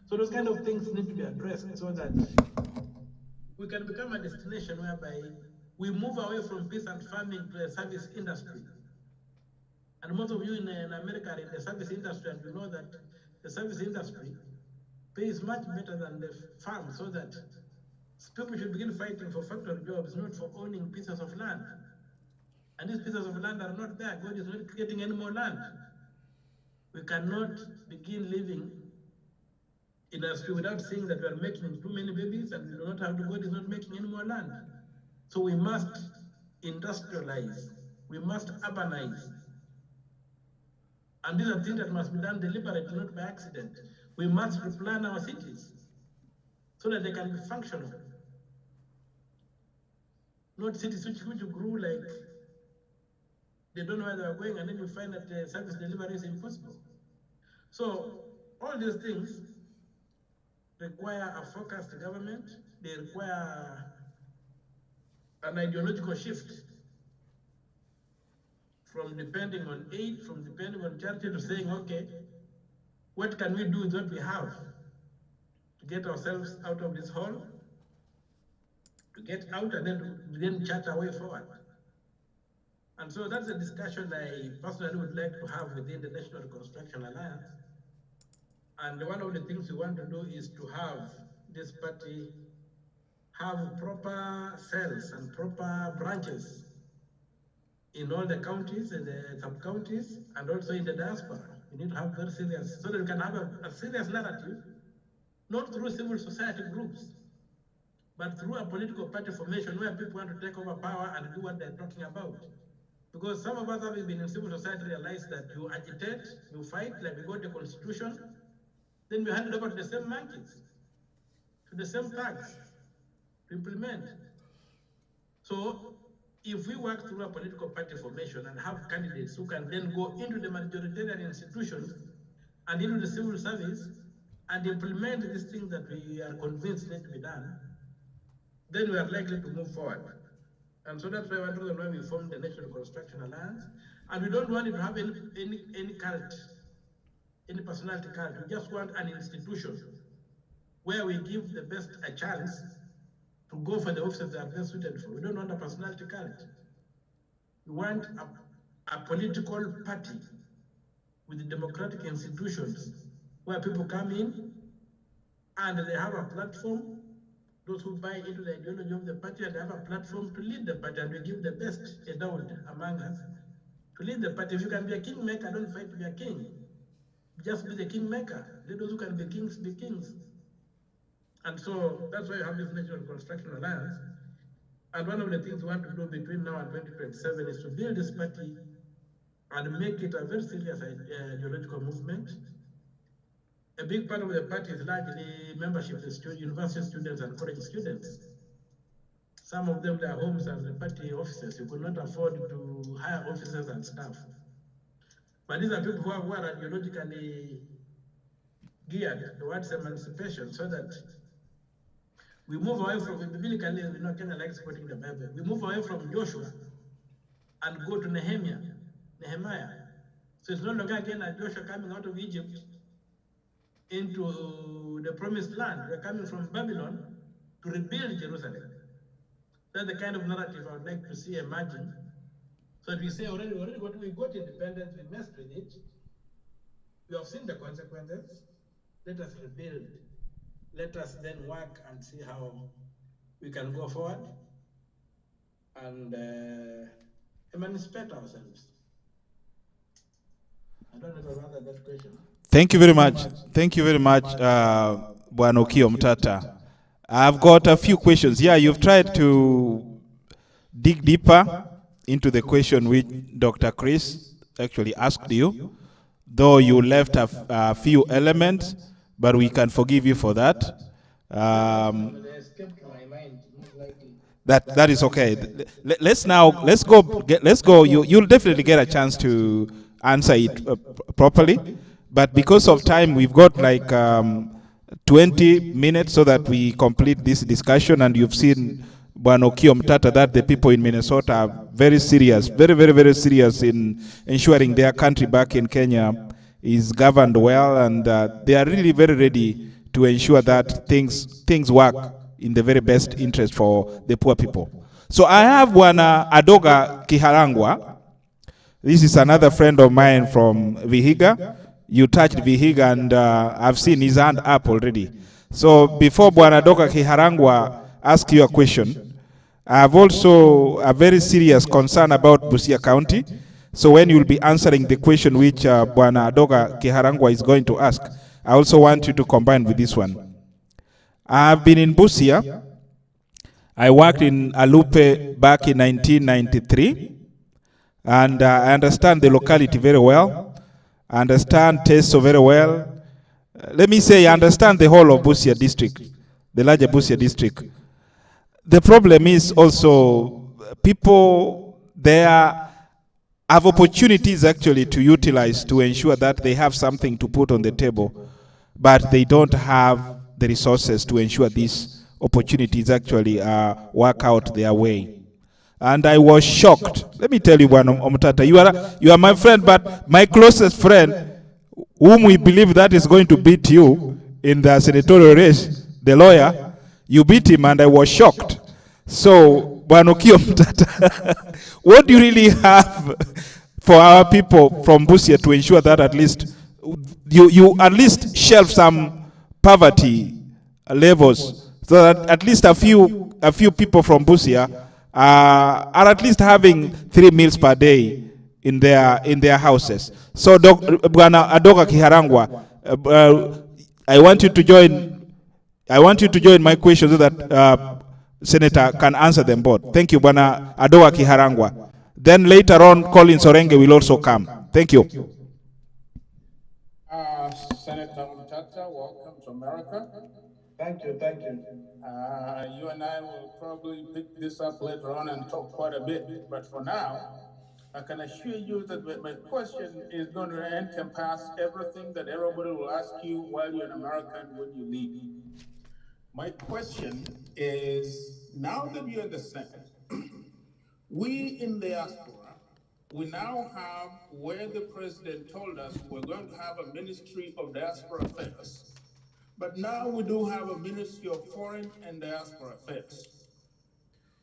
So those kind of things need to be addressed so that we can become a destination whereby we move away from peace and farming to a service industry. And most of you in America are in the service industry, and you know that the service industry pays much better than the farm, so that people should begin fighting for factory jobs, not for owning pieces of land. And these pieces of land are not there. God is not creating any more land. We cannot begin living in a street without seeing that we are making too many babies, and we do not have to, God is not making any more land. So we must industrialize. We must urbanize. And these are things that must be done deliberately, not by accident. We must replan our cities so that they can be functional. not cities which grew like they don't know where they are going, and then you find that service delivery is impossible. So all these things require a focused government. They require an ideological shift from depending on aid, from depending on charity, to saying, okay, what can we do with what we have to get ourselves out of this hole, to get out and then chart our way forward. And so that's a discussion I personally would like to have within the National Reconstruction Alliance. And one of the things we want to do is to have this party have proper cells and proper branches in all the counties and the sub-counties, and also in the diaspora. We need to have very serious, so that we can have a serious narrative, not through civil society groups, but through a political party formation where people want to take over power and do what they're talking about. Because some of us having been in civil society realize that you agitate, you fight, like we got the constitution, then we hand it over to the same monkeys, to the same thugs to implement. So if we work through a political party formation and have candidates who can then go into the majoritarian institutions and into the civil service and implement these things that we are convinced need to be done, then we are likely to move forward. And so that's why one reason why we formed the National Reconstruction Alliance. And we don't want it to have any cult, any personality cult. We just want an institution where we give the best a chance to go for the offices they are best suited for. We don't want a personality cult. We want a political party with democratic institutions where people come in and they have a platform. Those who buy into the ideology of the party, and they have a platform to lead the party, and we give the best endowed among us to lead the party. If you can be a kingmaker, don't fight to be a king. Just be the kingmaker. Let those who can be kings be kings. And so that's why you have this National Reconstruction Alliance. And one of the things we want to do between now and 2027 is to build this party and make it a very serious ideological movement. A big part of the party is largely membership of university students and college students. Some of them, their homes are the party offices. You could not afford to hire officers and staff. But these are people who are ideologically geared towards emancipation, so that we move away from, biblically, Kenya likes quoting the Bible. We move away from Joshua and go to Nehemiah. So it's no longer again a Joshua coming out of Egypt into the promised land. We're coming from Babylon to rebuild Jerusalem. That's the kind of narrative I would like to see emerging. So that we say already what we got independence, we messed with it. We have seen the consequences. Let us rebuild. Let us then work and see how we can go forward and emancipate ourselves. I don't know if I've answered that question. Thank you very much. Thank you very much, Bwana Okiya Omutatah. I've got a few questions. Yeah, you've tried to dig deeper into the question which Dr. Chris actually asked you, though you left a few elements, but we can forgive you for that. That is okay. Let's go. You'll definitely get a chance to answer it properly. But because of time, we've got like 20 minutes so that we complete this discussion. And you've seen, Bwana Okiya Omutatah, that the people in Minnesota are very serious, very serious in ensuring their country back in Kenya is governed well. And they are really very ready to ensure that things work in the very best interest for the poor people. So I have Bwana Adoga Kiharangwa. This is another friend of mine from Vihiga. You touched Vihiga, and I've seen his hand up already. So before Bwana Adoga Kiharangwa asks you a question, I have also a very serious concern about Busia County. So when you'll be answering the question which Bwana Adoga Kiharangwa is going to ask, I also want you to combine with this one. I've been in Busia. I worked in Alupe back in 1993. And I understand the locality very well. I understand Teso very well. Let me say I understand the whole of Busia district, the larger Busia district. The problem is also people there have opportunities actually to utilize to ensure that they have something to put on the table, but they don't have the resources to ensure these opportunities actually work out their way. And I was shocked. Let me tell you, Omutatah, you are my friend, but my closest friend, whom we believe that is going to beat you in the senatorial race, the lawyer, you beat him, and I was shocked. So, Okiya Omutatah, what do you really have for our people from Busia to ensure that at least you at least shelve some poverty levels, so that at least a few people from Busia are at least having 3 meals per day in their houses. So, Bwana Adoga Kiharangwa, I want you to join my question so that Senator can answer them both. Thank you, Bwana Adoga Kiharangwa. Then later on, Colin Sorenge will also come. Thank you. Senator Omutatah, welcome to America. Thank you, thank you. You and I will probably pick this up later on and talk quite a bit, but for now, I can assure you that my question is going to encompass everything that everybody will ask you while you're in America and when you leave. My question is, now that you're in the Senate, we in diaspora, we now have where the president told us we were going to have a Ministry of Diaspora Affairs, but now we do have a Ministry of Foreign and Diaspora Affairs.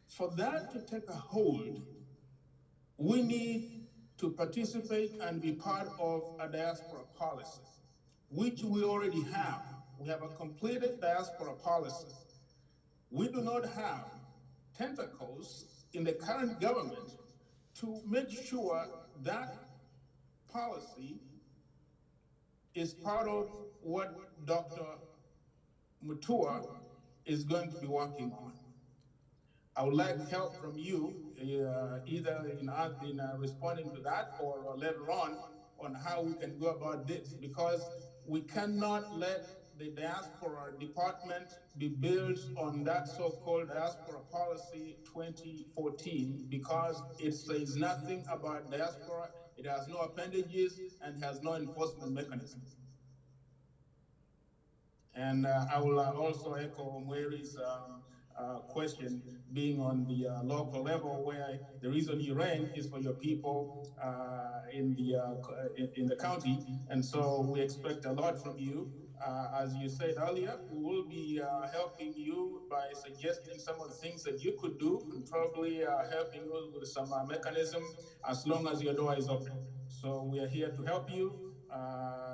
For that to take a hold, we need to participate and be part of a diaspora policy, which we already have. We have a completed diaspora policy. We do not have tentacles in the current government to make sure that policy is part of what Dr. Mutua is going to be working on. I would like help from you, either in responding to that or later on how we can go about this, because we cannot let the diaspora department be built on that so-called diaspora policy 2014, because it says nothing about diaspora, it has no appendages, and has no enforcement mechanism. And I will also echo Mary's question, being on the local level, where the reason you ran is for your people in the county, and so we expect a lot from you. As you said earlier, we will be helping you by suggesting some of the things that you could do, and probably helping you with some mechanism, as long as your door is open. So we are here to help you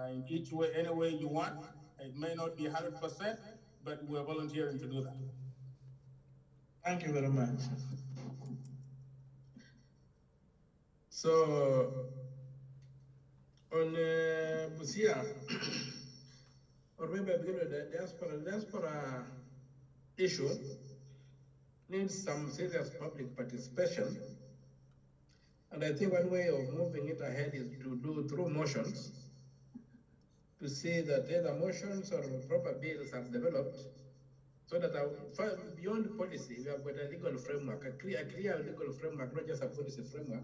in each way, any way you want. It may not be 100%, but we're volunteering to do that. Thank you very much. So, on Busia, or maybe I begin with the diaspora issue needs some serious public participation. And I think one way of moving it ahead is to do through motions, to see that either motions or proper bills are developed, so that beyond policy, we have got a legal framework, a clear legal framework, not just a policy framework,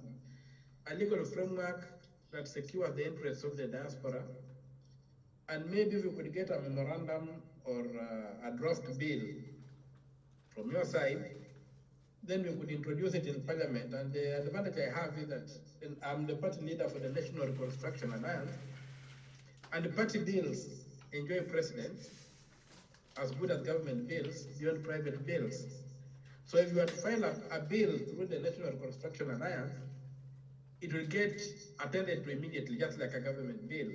a legal framework that secures the interests of the diaspora. And maybe we could get a memorandum or a draft bill from your side, then we could introduce it in Parliament. And the advantage I have is that I'm the party leader for the National Reconstruction Alliance, and the party bills enjoy precedence as good as government bills beyond private bills. So if you were to file a bill through the National Reconstruction Alliance, it will get attended to immediately, just like a government bill.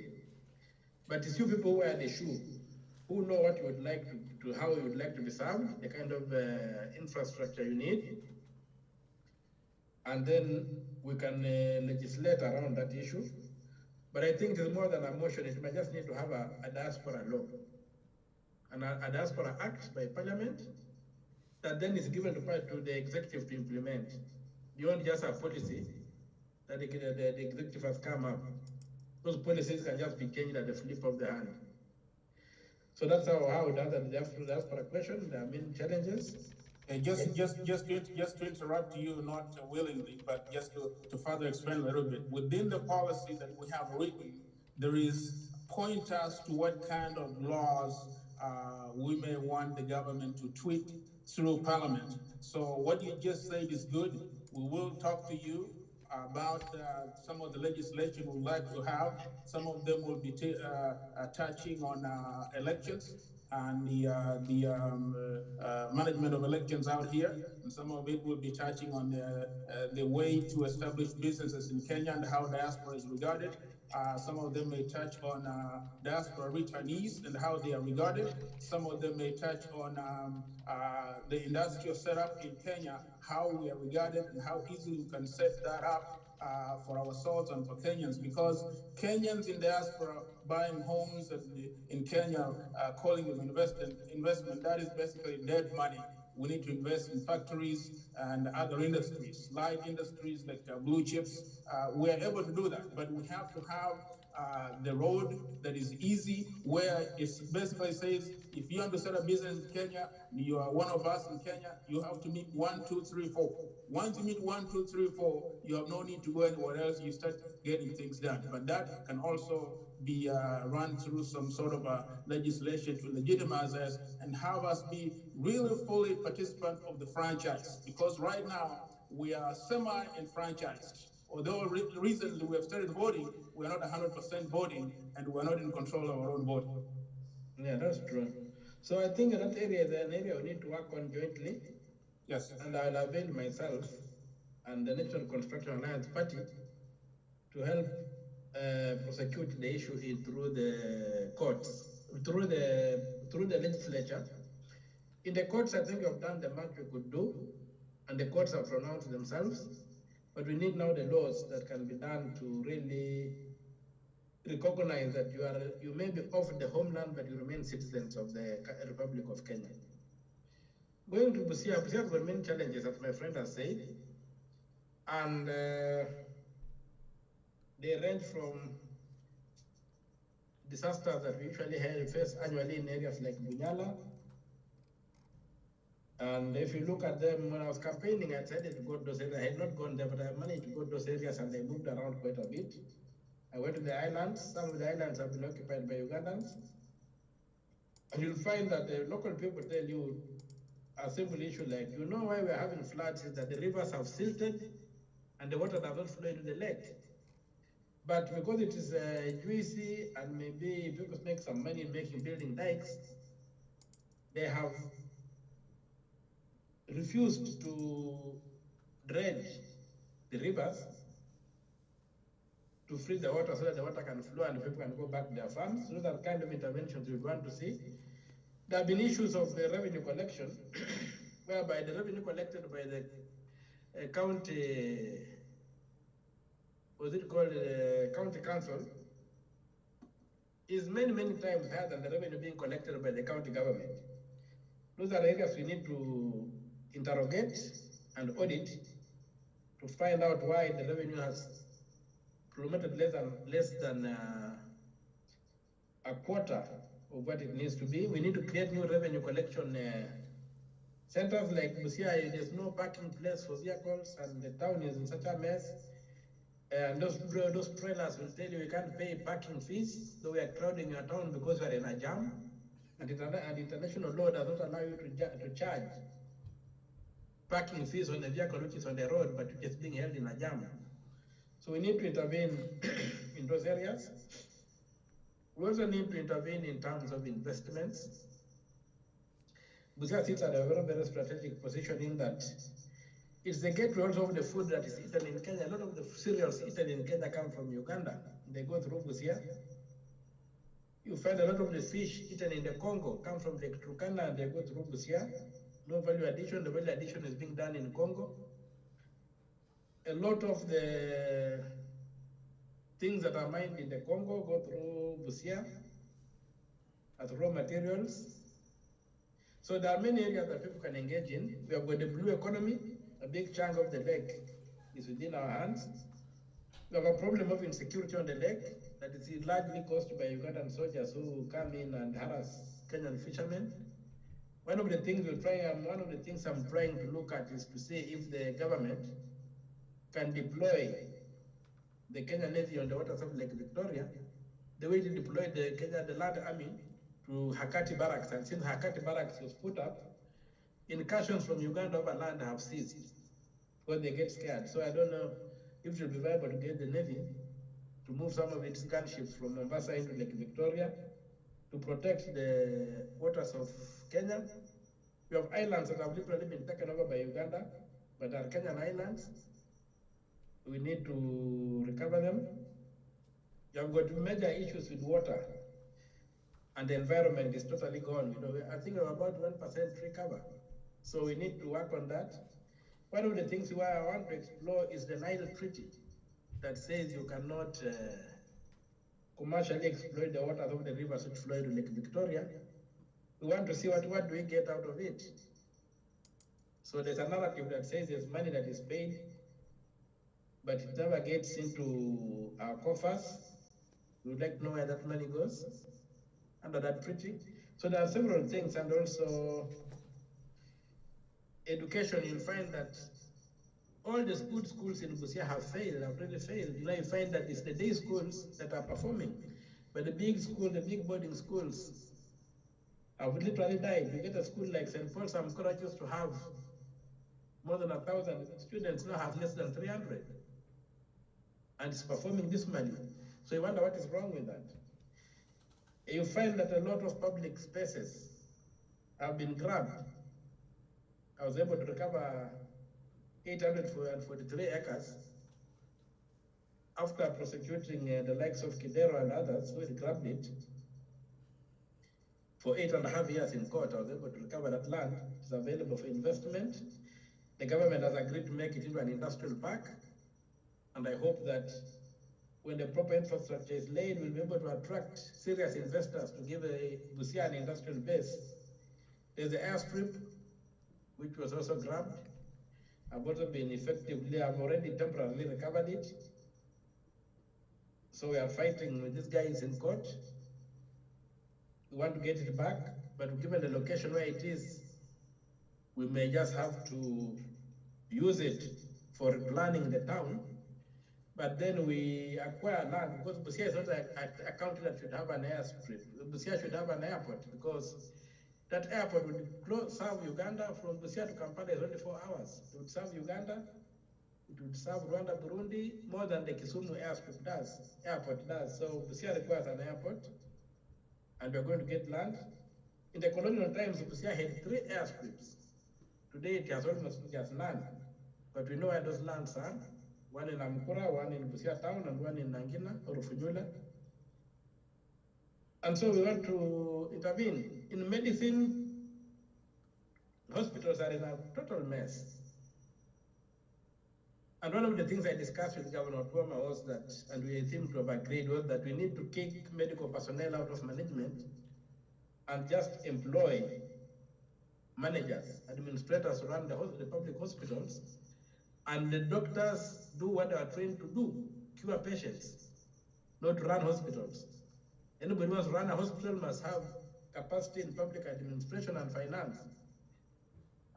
But it's you people who wear the shoe, who know what you would like to how you would like to be served, the kind of infrastructure you need, and then we can legislate around that issue. But I think it is more than a motion. It might just need to have a diaspora law, and a diaspora act by Parliament that then is given to the executive to implement, beyond just a policy that the executive has come up. Those policies can just be changed at the flip of the hand. So that's how we answer the diaspora question. There are many challenges. Just to interrupt you, not willingly, but just to further expand a little bit. Within the policy that we have written, there is pointers to what kind of laws we may want the government to tweak through Parliament. So what you just said is good. We will talk to you about some of the legislation we'd like to have. Some of them will be touching on elections and the management of elections out here, and some of it will be touching on the way to establish businesses in Kenya and how diaspora is regarded. Some of them may touch on diaspora returnees and how they are regarded. Some of them may touch on the industrial setup in Kenya, how we are regarded and how easily we can set that up for ourselves and for Kenyans, because Kenyans in diaspora buying homes in Kenya, calling them investment, that is basically dead money. We need to invest in factories and other industries, light industries like blue chips. We are able to do that, but we have to have the road that is easy, where it basically says, if you want to set a business in Kenya, you are one of us in Kenya, you have to meet 1, 2, 3, 4. Once you meet 1, 2, 3, 4, you have no need to go anywhere else. You start getting things done. But that can also be run through some sort of legislation to legitimize us and have us be really fully participant of the franchise. Because right now we are semi-enfranchised. Although recently we have started voting, we are not 100% voting, and we are not in control of our own voting. Yeah, that's true. So I think that area is an area we need to work on jointly. Yes. And I'll avail myself and the National Construction Alliance Party to help prosecute the issue through the courts, through the legislature. In the courts, I think we have done the much we could do, and the courts have pronounced themselves. But we need now the laws that can be done to really recognize that you may be off the homeland, but you remain citizens of the Republic of Kenya. Going to Busia has got many challenges, as my friend has said, and they range from disasters that we usually face annually in areas like Bunyala. And if you look at them, when I was campaigning, I decided to go to those areas. I had not gone there, but I managed to go to those areas, and I moved around quite a bit. I went to the islands. Some of the islands have been occupied by Ugandans. And you'll find that the local people tell you a simple issue like, you know why we're having floods is that the rivers have silted and the water does not flow into the lake. But because it is juicy and maybe people make some money building dikes, they have refused to dredge the rivers to free the water so that the water can flow and people can go back to their farms. Those are the kind of interventions we want to see. There have been issues of the revenue collection, whereby the revenue collected by the county, was it called county council, is many times higher than the revenue being collected by the county government. Those are areas we need to interrogate and audit to find out why the revenue has plummeted less than a quarter of what it needs to be. We need to create new revenue collection centers like Busia. There's no parking place for vehicles, and the town is in such a mess. And those trailers will tell you you can't pay parking fees, so we are crowding your town because we are in a jam. And international law does not allow you to charge parking fees on a vehicle which is on the road, but which is being held in a jam. So we need to intervene in those areas. We also need to intervene in terms of investments. Busia sits at a very strategic position in that it's the gateway also of the food that is eaten in Kenya. A lot of the cereals eaten in Kenya come from Uganda. They go through Busia. You find a lot of the fish eaten in the Congo come from Lake Turkana and they go through Busia. No value addition. The value addition is being done in Congo. A lot of the things that are mined in the Congo go through Busia as raw materials. So there are many areas that people can engage in. We have got the blue economy. A big chunk of the lake is within our hands. We have a problem of insecurity on the lake that is largely caused by Ugandan soldiers who come in and harass Kenyan fishermen. One of the things I'm trying to look at is to see if the government can deploy the Kenya Navy on the waters of Lake Victoria, the way to deploy the land army to Hakati Barracks. And since Hakati Barracks was put up, incursions from Uganda over land have ceased because they get scared. So I don't know if it will be viable to get the Navy to move some of its gunships from Mombasa into Lake Victoria to protect the waters of Kenya. We have islands that have literally been taken over by Uganda, but are Kenyan islands. We need to recover them. You have got major issues with water, and the environment is totally gone. I think we're about 1% tree cover. So we need to work on that. One of the things I want to explore is the Nile Treaty that says you cannot commercially exploit the waters of the rivers which flow to Lake Victoria. We want to see what do we get out of it. So there's a narrative that says there's money that is paid, but it never gets into our coffers. We would like to know where that money goes under that treaty. So there are several things, and also education. You'll find that all the good schools in Busia have really failed. You find that it's the day schools that are performing, but the big boarding schools have literally died. You get a school like St. Paul's Amkora used to have more than 1,000 students, now have less than 300, and it's performing dismally. So you wonder what is wrong with that. You find that a lot of public spaces have been grabbed. I was able to recover 843 acres after prosecuting the likes of Kidero and others who had grabbed it for 8.5 years in court. I was able to recover that land. It's available for investment. The government has agreed to make it into an industrial park, and I hope that when the proper infrastructure is laid, we'll be able to attract serious investors to give Busia an industrial base. There's the airstrip, which was also grabbed. I've already temporarily recovered it. So we are fighting with these guys in court. We want to get it back, but given the location where it is, we may just have to use it for planning the town. But then we acquire land, because Busia is not a county that should have an airstrip. Busia should have an airport, because that airport would serve Uganda. From Busia to Kampala is only 4 hours. It would serve Uganda, it would serve Rwanda, Burundi, more than the Kisumu airport does. So Busia requires an airport, and we're going to get land. In the colonial times, Busia had 3 airstrips. Today it has almost just none. But we know where those lands are. One in Amkura, one in Busia town, and one in Nangina or Funyula. And so we want to intervene. In medicine, hospitals are in a total mess. And one of the things I discussed with Governor Okiya was that, and we seem to have agreed, was that we need to kick medical personnel out of management and just employ managers, administrators who run the public hospitals, and the doctors do what they are trained to do, cure patients, not run hospitals. Anybody who wants to run a hospital must have capacity in public administration and finance.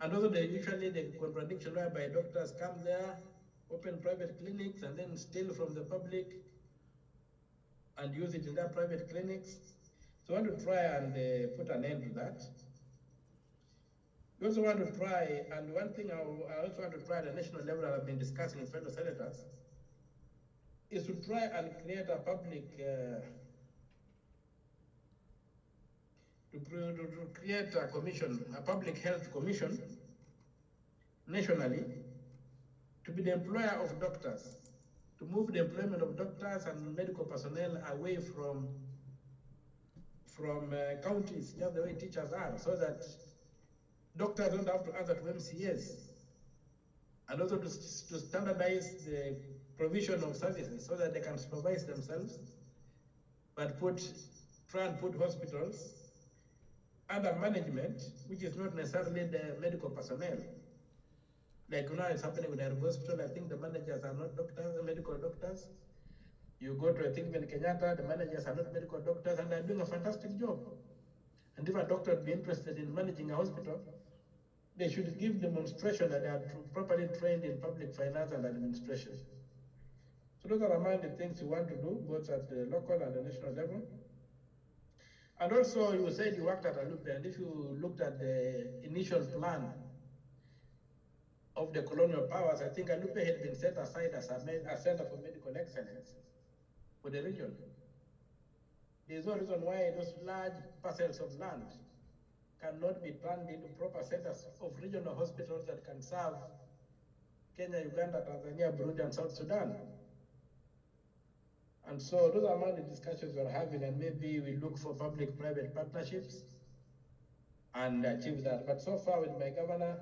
And also usually the contradiction whereby doctors come there, open private clinics, and then steal from the public and use it in their private clinics. So I want to try and put an end to that. We also want to try, and one thing I also want to try at the national level that I've been discussing with fellow senators, is to try and create a public, to create a commission, a public health commission, nationally, to be the employer of doctors, to move the employment of doctors and medical personnel away from counties, just the way teachers are, so that doctors don't have to answer to MCAs, and also to standardize the provision of services so that they can supervise themselves, but try and put hospitals under management, which is not necessarily the medical personnel. Like now it's happening with the hospital. I think the managers are not doctors, medical doctors. You go to, I think, Kenyatta, the managers are not medical doctors, and they're doing a fantastic job. And if a doctor would be interested in managing a hospital, they should give demonstration that they are properly trained in public finance and administration. So those are among the things you want to do, both at the local and the national level. And also, you said you worked at Alupe, and if you looked at the initial plan of the colonial powers, I think Alupe had been set aside as a center for medical excellence for the region. There's no reason why those large parcels of land cannot be turned into proper centers of regional hospitals that can serve Kenya, Uganda, Tanzania, Burundi, and South Sudan. And so those are among the discussions we're having, and maybe we look for public-private partnerships and achieve that. But so far with my governor,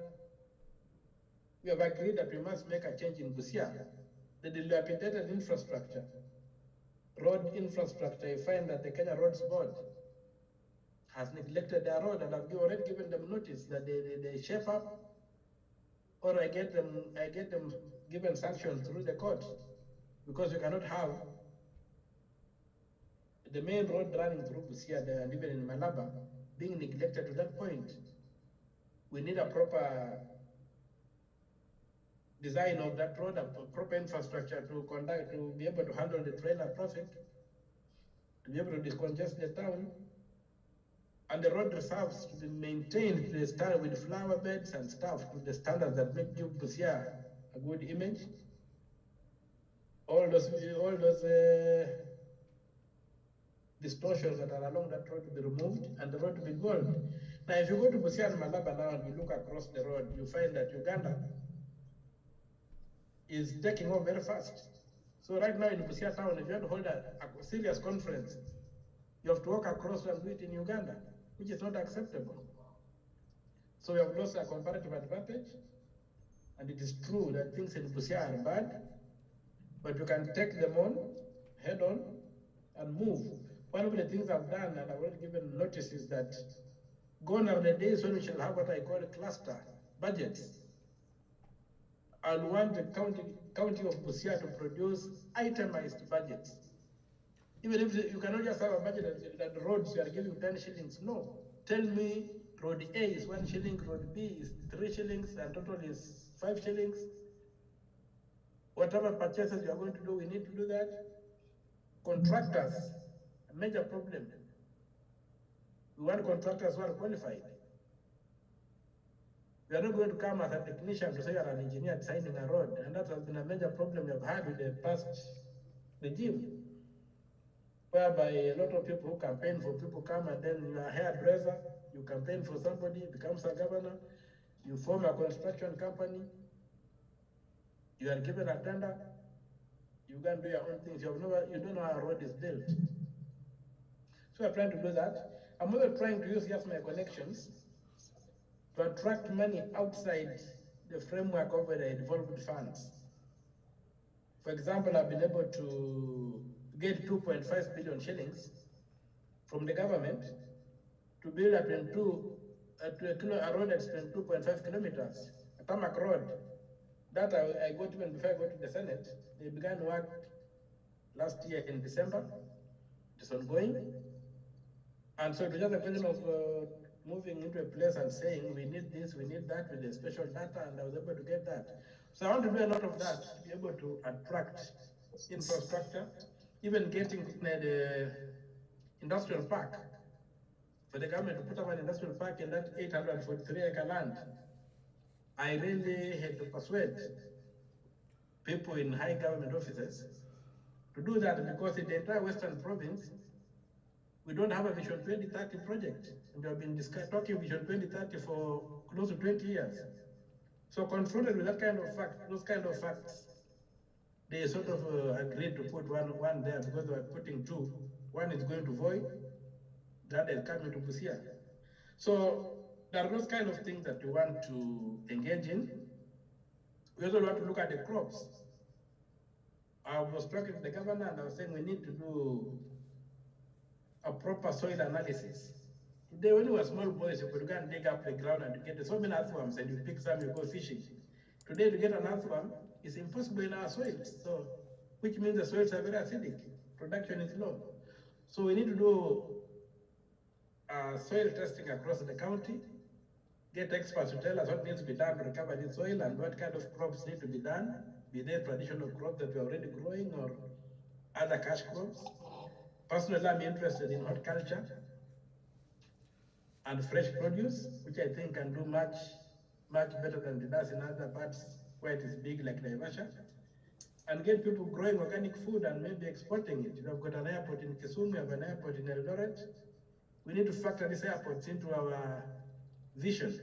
we have agreed that we must make a change in Busia. The dilapidated infrastructure, road infrastructure, you find that the Kenya Roads Board has neglected their road, and I've already given them notice that they shape up, or I get them given sanctions through the court, because you cannot have the main road running through Busia and even in Malaba being neglected to that point. We need a proper design of that road, a proper infrastructure to be able to handle the trailer traffic, to be able to decongest the town, and the road reserves to be maintained to the standard with flower beds and stuff to the standards that make give Busia a good image. All those distortions that are along that road to be removed and the road to be gold. Now, if you go to Busia and Malaba now and you look across the road, you find that Uganda is taking off very fast. So right now in Busia town, if you want to hold a serious conference, you have to walk across and do it in Uganda, which is not acceptable. So we have lost a comparative advantage, and it is true that things in Busia are bad, but you can take them on, head on, and move. One of the things I've done, and I've already given notice, is that gone are the days when we shall have what I call cluster budgets. I want the county of Busia to produce itemized budgets. Even if you cannot just have a budget that roads you are giving 10 shillings, no. Tell me road A is 1 shilling, road B is 3 shillings, and total is 5 shillings. Whatever purchases you are going to do, we need to do that. Contractors, a major problem. We want contractors who are qualified. We are not going to come as a technician to say you're an engineer designing a road, and that has been a major problem we've had with the past regime, whereby a lot of people who campaign for people come, and then you are a hairdresser, you campaign for somebody, becomes a governor, you form a construction company, you are given a tender, you can do your own things. You don't know how a road is built. So we're trying to do that. I'm also trying to use just my connections to attract money outside the framework of the development funds. For example, I've been able to get 2.5 billion shillings from the government to build a road that's 22.5 kilometers, a tarmac road. That I got even before I got to the Senate. They began work last year in December. It is ongoing. And so it was just a question of moving into a place and saying, we need this, we need that with the special data, and I was able to get that. So I want to do a lot of that to be able to attract infrastructure, even getting the industrial park, for the government to put up an industrial park in that 843-acre land. I really had to persuade people in high government offices to do that, because in the entire Western province, we don't have a Vision 2030 project. And we have been talking Vision 2030 for close to 20 years. So confronted with that kind of fact, those kind of facts, they sort of agreed to put one there, because they were putting two. One is going to Voi, the other is coming to Busia. So there are those kind of things that we want to engage in. We also want to look at the crops. I was talking to the governor, and I was saying we need to do a proper soil analysis. Today, when we were small boys, you could go and dig up the ground and get so many earthworms, and you pick some, you go fishing. Today, to get an earthworm is impossible in our soils, so which means the soils are very acidic. Production is low. So we need to do soil testing across the county, get experts to tell us what needs to be done to recover the soil and what kind of crops need to be done, be they traditional crops that we're already growing or other cash crops. Personally, I'm interested in horticulture and fresh produce, which I think can do much better than it does in other parts where it is big like Naivasha, and get people growing organic food and maybe exporting it. We've got an airport in Kisumu, we have an airport in Eldoret. We need to factor these airports into our vision.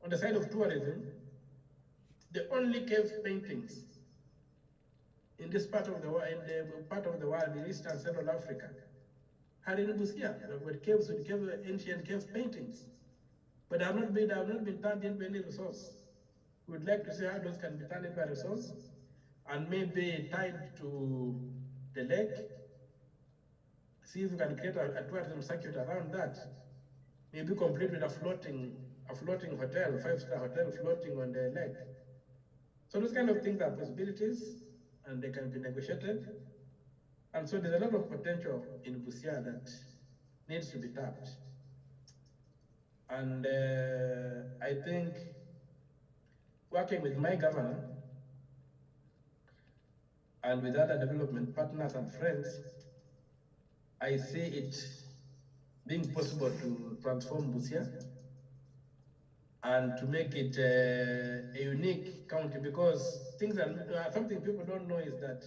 On the side of tourism, the only cave paintings in this part of the world, in the part of the world in East and Central Africa, are in Busia. We've got caves with ancient cave paintings, but have not been turned into any resource. We would like to see how those can be turned into a resource and maybe tied to the lake. See if we can create a tourism circuit around that. Maybe complete with a floating hotel, 5-star hotel floating on the lake. So those kind of things are possibilities and they can be negotiated. And so there's a lot of potential in Busia that needs to be tapped. And I think working with my governor and with other development partners and friends, I see it being possible to transform Busia and to make it a unique county, because things are something people don't know is that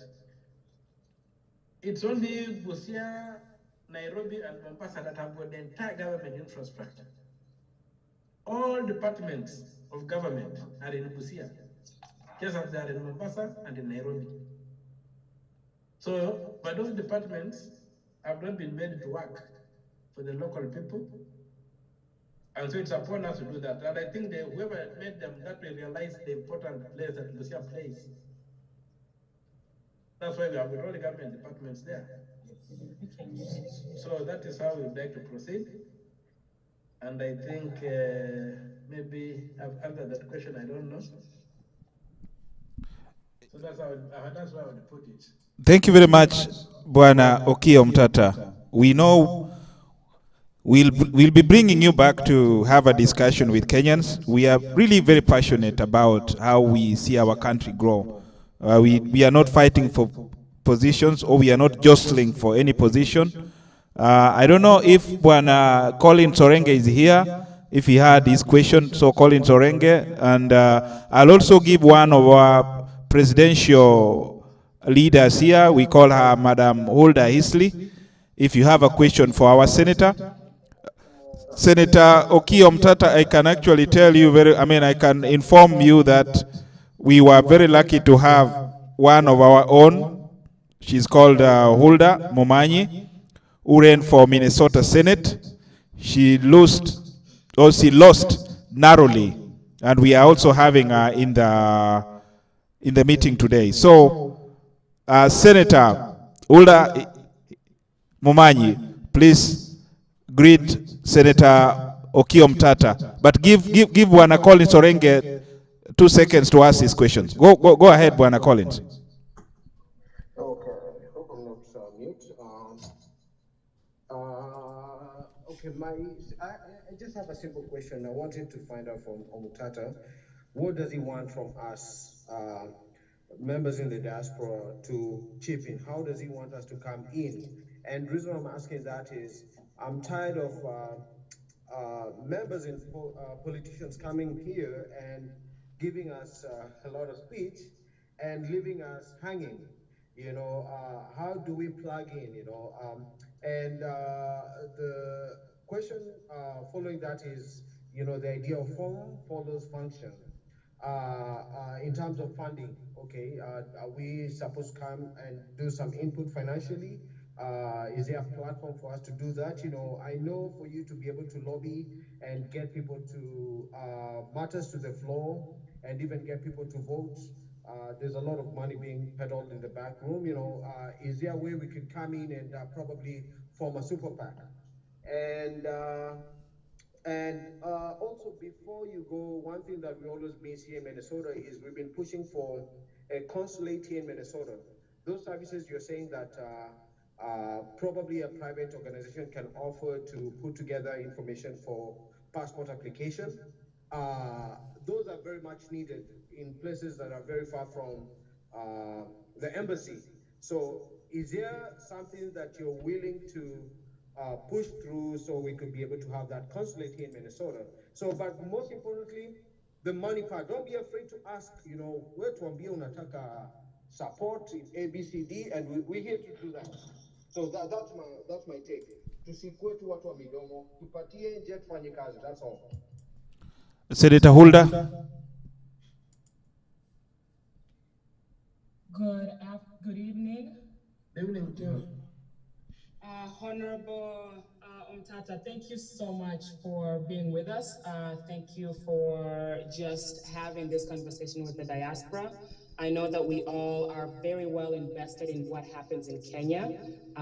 it's only Busia, Nairobi, and Mombasa that have got the entire government infrastructure. All departments of government are in Busia, just as they are in Mombasa and in Nairobi. So, but those departments have not been made to work for the local people. And so it's upon us to do that. And I think whoever made them, that will realize the important place that Busia plays. That's why we have got all the government departments there. So that is how we would like to proceed. And I think maybe I've answered that question, I don't know. So that's why I would put it. Thank you very much, Bwana Okiya Omutatah. We know we'll be bringing you back to have a discussion with Kenyans. We are really very passionate about how we see our country grow. We are not fighting for positions, or we are not jostling for any position. I don't know if Bwana Colin Sorenge is here, if he had his question. So Colin Sorenge, and I'll also give one of our presidential leaders here. We call her Madam Huldah Hisley. If you have a question for our senator, Senator Okiya Omutatah, I can actually tell you I can inform you that we were very lucky to have one of our own. She's called Huldah Momanyi, who ran for Minnesota Senate. She lost narrowly, and we are also having her in the meeting today. So, Senator Huldah Momanyi, please greet Senator Okiya Omutatah. But give Bwana Collins Orenge 2 seconds to ask his questions. Go ahead, Bwana Collins. Okay, I hope I'm not mute. Okay, I just have a simple question. I wanted to find out from Omutatah, what does he want from us, members in the diaspora, to chip in? How does he want us to come in? And the reason I'm asking that is I'm tired of members and politicians coming here and giving us a lot of speech and leaving us hanging. How do we plug in? And the question following that is, the idea of form follows function. In terms of funding, okay, are we supposed to come and do some input financially? Is there a platform for us to do that? I know for you to be able to lobby and get people to matters to the floor and even get people to vote, there's a lot of money being peddled in the back room. Is there a way we could come in and probably form a super PAC? And also, before you go, one thing that we always miss here in Minnesota is we've been pushing for a consulate here in Minnesota. Those services you're saying that probably a private organization can offer to put together information for passport application. Those are very much needed in places that are very far from the embassy. So is there something that you're willing to push through so we could be able to have that consulate here in Minnesota? So, but most importantly, the money part, don't be afraid to ask, where to ambia unataka support in ABCD, and we're here to do that. So that's my take. Tusikue tu watu wa midomo, tupatie nje tufanye kazi, that's all. Senator Holder. Good evening. Evening to you. Honorable Omutatah, thank you so much for being with us. Thank you for just having this conversation with the diaspora. I know that we all are very well invested in what happens in Kenya.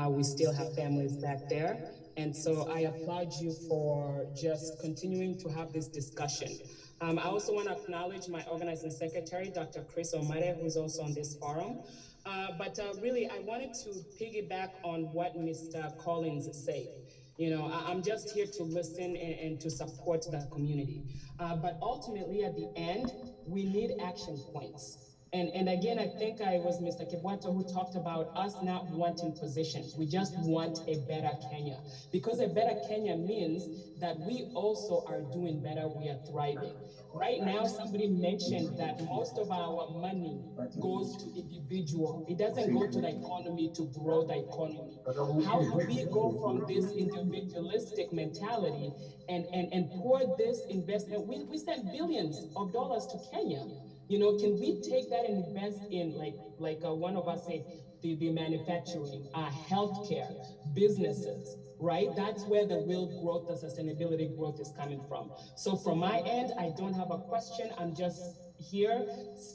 We still have families back there. And so I applaud you for just continuing to have this discussion. I also want to acknowledge my organizing secretary, Dr. Chris Omare, who's also on this forum. But really, I wanted to piggyback on what Mr. Collins said. I'm just here to listen and to support the community. But ultimately, at the end, we need action points. And again, I think it was Mr. Kibwato who talked about us not wanting positions. We just want a better Kenya. Because a better Kenya means that we also are doing better, we are thriving. Right now, somebody mentioned that most of our money goes to individual. It doesn't go to the economy to grow the economy. How do we go from this individualistic mentality and pour this investment? We send billions of dollars to Kenya. Can we take that and invest in, like one of us said, the manufacturing, healthcare, businesses, right? That's where the real growth, the sustainability growth is coming from. So from my end, I don't have a question. I'm just here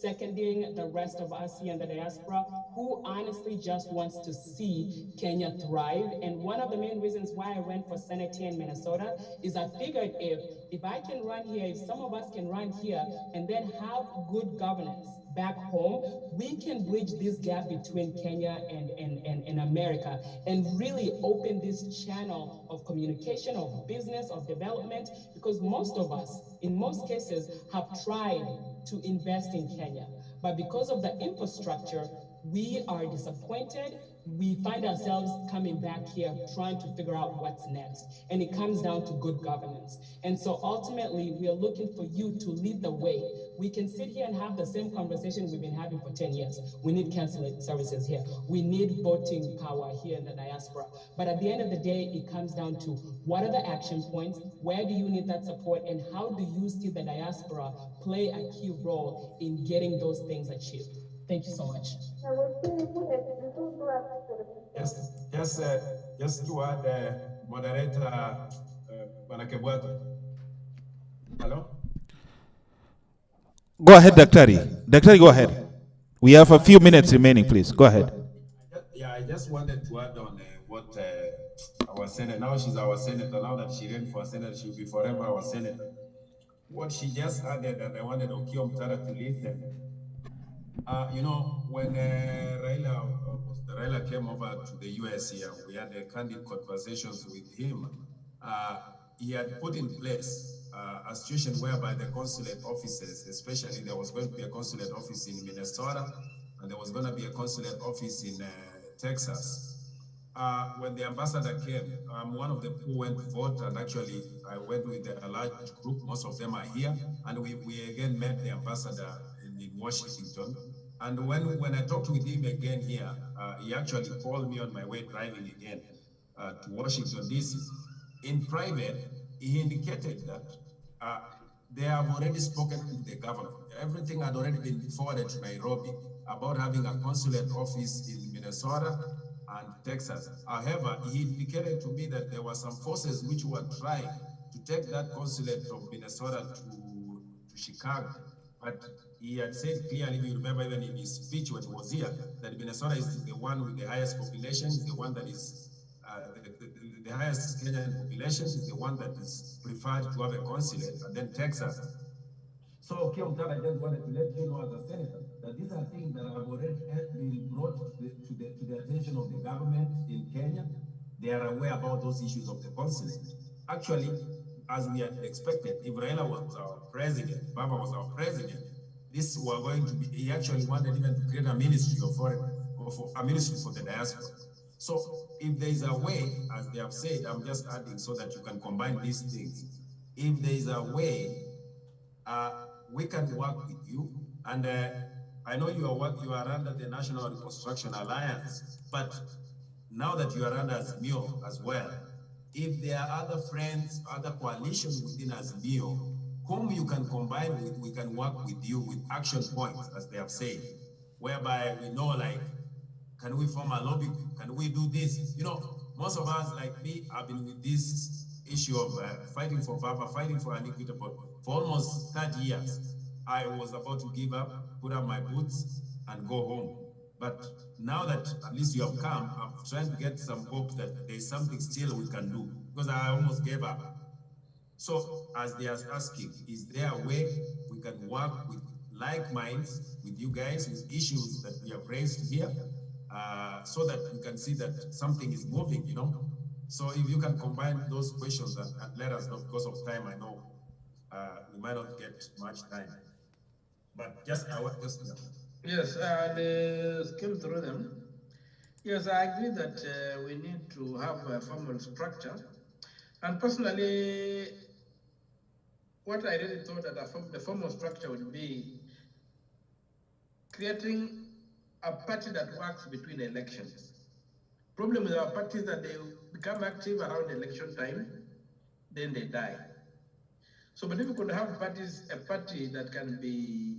seconding the rest of us here in the diaspora who honestly just wants to see Kenya thrive. And one of the main reasons why I ran for Senate here in Minnesota is I figured if I can run here, if some of us can run here and then have good governance back home, we can bridge this gap between Kenya and America and really open this channel of communication, of business, of development, because most of us, in most cases, have tried to invest in Kenya. But because of the infrastructure, we are disappointed. We find ourselves coming back here trying to figure out what's next. And it comes down to good governance. And so ultimately, we are looking for you to lead the way. We can sit here and have the same conversation we've been having for 10 years. We need consulate services here. We need voting power here in the diaspora. But at the end of the day, it comes down to what are the action points? Where do you need that support? And how do you see the diaspora play a key role in getting those things achieved? Thank you so much. Just to add, moderator, Banakebwato. Hello? Go ahead, Daktari. Daktari, go ahead. We have a few minutes remaining, please. Go ahead. Yeah, I just wanted to add on what our senator, now she's our senator, now that she ran for senator, she'll be forever our senator. What she just added, and I wanted Okiya to listen. When Raila came over to the US here, we had candid conversations with him. He had put in place a situation whereby the consulate offices, especially there was going to be a consulate office in Minnesota, and there was going to be a consulate office in Texas. When the ambassador came, I'm one of the who went to vote, and actually I went with a large group, most of them are here, and we again met the ambassador in Washington. And when I talked with him again here, he actually called me on my way driving again to Washington, D.C. In private, he indicated that they have already spoken to the governor. Everything had already been forwarded to Nairobi about having a consulate office in Minnesota and Texas. However, he indicated to me that there were some forces which were trying to take that consulate from Minnesota to Chicago. But he had said clearly, you remember even in his speech when he was here, that Minnesota is the one with the highest population, is the one that is the highest Kenyan population, is the one that is preferred to have a consulate, and then Texas. So Omutatah, I just wanted to let you know as a senator that these are things that have already been brought to the attention of the government in Kenya. They are aware about those issues of the consulate. Actually, as we had expected, if Raila was our president, Baba was our president, this were going to be, he actually wanted even to create a ministry of foreign, or for a ministry for the diaspora. So if there is a way, as they have said, I'm just adding so that you can combine these things. If there is a way, we can work with you. And I know you are under the National Reconstruction Alliance, but now that you are under Azimio as well, if there are other friends, other coalitions within Azimio, whom you can combine with, we can work with you with action points, as they have said, whereby we know, like, can we form a lobby group? Can we do this? You know, most of us, like me, have been with this issue of fighting for Baba, fighting for an equitable, for almost 30 years. I was about to give up, put up my boots, and go home. But now that at least you have come, I'm trying to get some hope that there's something still we can do, because I almost gave up. So as they are asking, is there a way we can work with like minds, with you guys, with issues that we have raised here, so that we can see that something is moving, you know? So if you can combine those questions and let us know, because of time, I know we might not get much time. But just, I want just, Yes, I'll skim through them. Yes, I agree that we need to have a formal structure. And personally, what I really thought that the formal structure would be creating a party that works between elections. Problem with our parties that they become active around election time, then they die. So, but if we could have parties, a party that can be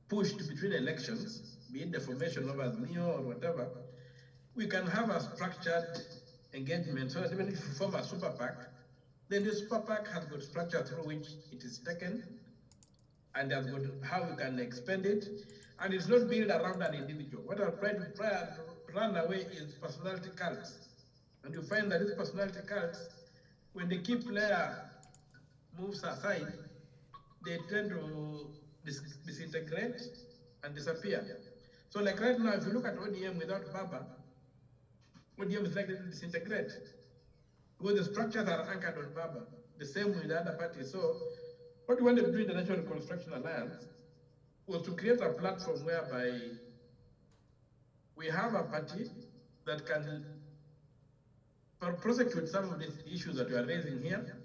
pushed between elections, be it the formation of Azimio or whatever, we can have a structured engagement so that even if you form a super PAC, then the super PAC has got structure through which it is taken and has got how we can expend it. And it's not built around an individual. What I'm trying to run away is personality cults. And you find that these personality cults, when the key player moves aside, they tend to disintegrate and disappear. So like right now, if you look at ODM without Baba, ODM is likely to disintegrate because the structures are anchored on Baba, the same with the other parties. So what we wanted to do in the National Reconstruction Alliance was to create a platform whereby we have a party that can prosecute some of these issues that we are raising here.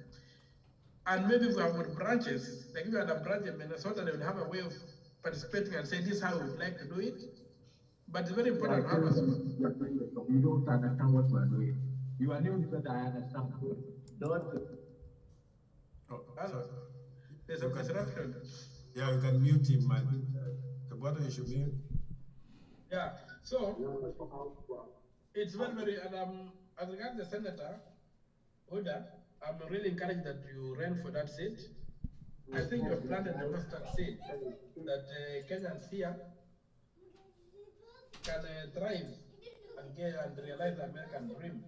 And maybe if we have got branches, like if we had a branch in Minnesota, they would have a way of participating and say, this is how we would like to do it. But it's very important to have a super. You don't understand what we are doing. You are new, but I understand. Don't. Oh, sorry. There's a disruption. Yeah, you can mute him. I think Kabata, you should mute. Yeah, so it's very, very, and as regards the Senator, Oda, I'm really encouraged that you ran for that seat. I think you have planted the mustard seed that Kenyans here can thrive and get and realize the American dream.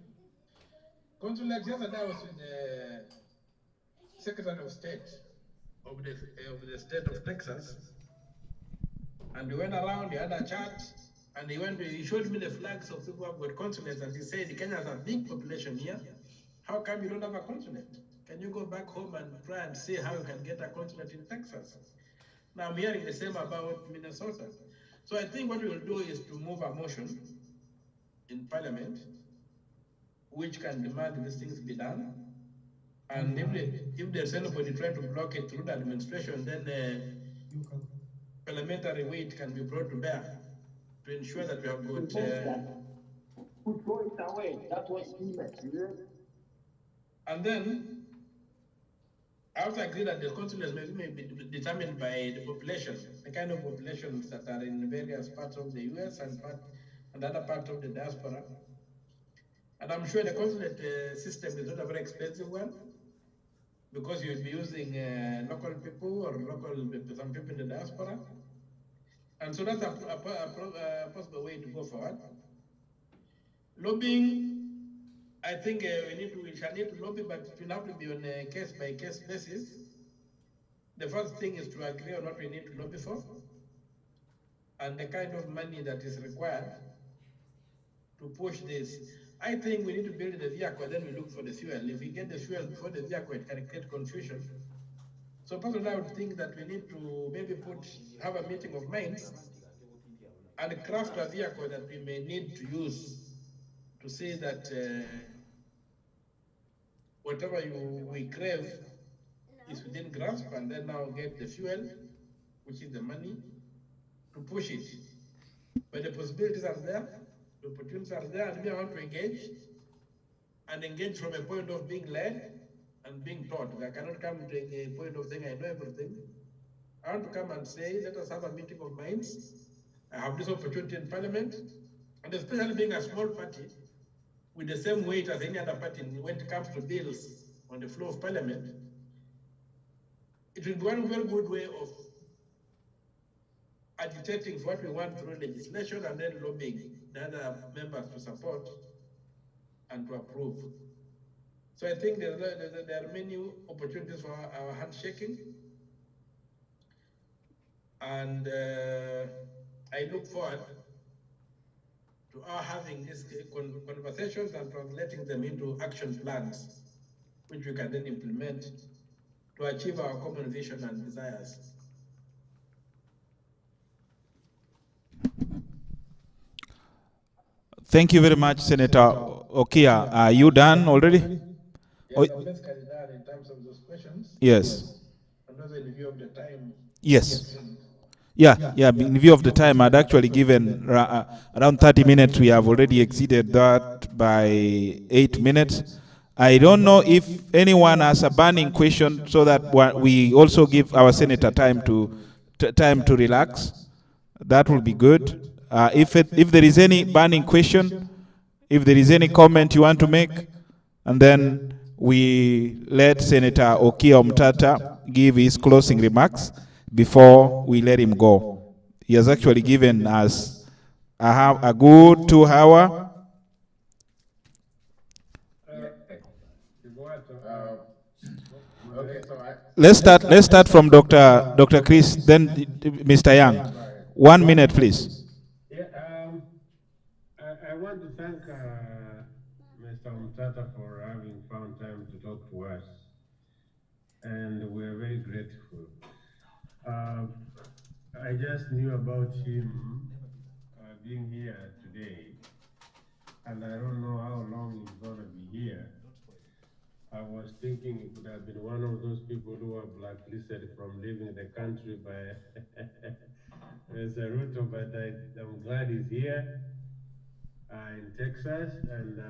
Consul, yesterday I was with the Secretary of State of the state of Texas, and we went around, he had a chat, and he showed me the flags of people who have got consulates, and he said, Kenya has a big population here. How come you don't have a consulate? Can you go back home and try and see how you can get a consulate in Texas? Now I'm hearing the same about Minnesota. So I think what we will do is to move a motion in Parliament which can demand these things be done. And if there's anybody trying to block it through the administration, then parliamentary weight can be brought to bear to ensure that we have got. We throw it away. That was image. And then I also agree that the consulates may be determined by the population, the kind of populations that are in various parts of the US and other parts of the diaspora. And I'm sure the consulate system is not a very expensive one, because you'll be using local people or some people in the diaspora. And so that's a possible way to go forward. Lobbying, I think we shall need to lobby, but it will have to be on a case-by-case basis. The first thing is to agree on what we need to lobby for and the kind of money that is required to push this. I think we need to build the vehicle, then we look for the fuel. If we get the fuel before the vehicle, it can create confusion. So personally, I would think that we need to maybe have a meeting of minds and craft a vehicle that we may need to use to say that whatever we crave is within grasp, and then now get the fuel, which is the money, to push it. But the possibilities are there, the opportunities are there, and we want to engage from a point of being led and being taught. I cannot come to a point of saying I know everything. I want to come and say, let us have a meeting of minds. I have this opportunity in Parliament, and especially being a small party with the same weight as any other party when it comes to bills on the floor of Parliament, it will be one very good way of agitating for what we want through legislation and then lobbying the other members to support and to approve. So I think there are many opportunities for our handshaking, and I look forward to our having these conversations and translating them into action plans, which we can then implement to achieve our common vision and desires. Thank you very much, Senator Okiya. Are you done already? Yes, I'll just carry that in terms of those questions. Yes. And also in view of the time. Yes. Yeah. In view of the time, I'd actually given around 30 minutes. We have already exceeded that by 8 minutes. I don't know if anyone has a burning question, so that we also give our senator time to relax. That will be good. If there is any burning question, if there is any comment you want to make, and then we let Senator Okiya Omutatah give his closing remarks before we let him go. He has actually given us a good 2 hour. Okay, so Let's start from Dr. Chris, then Mr. Young. 1 minute, please. Yeah, I want to thank Mr. Omutatah for having found time to talk to us, and we're very grateful. I just knew about him being here today, and I don't know how long he's going to be here. I was thinking it could have been one of those people who are blacklisted from leaving the country by Mr. Ruto, but I'm glad he's here in Texas, and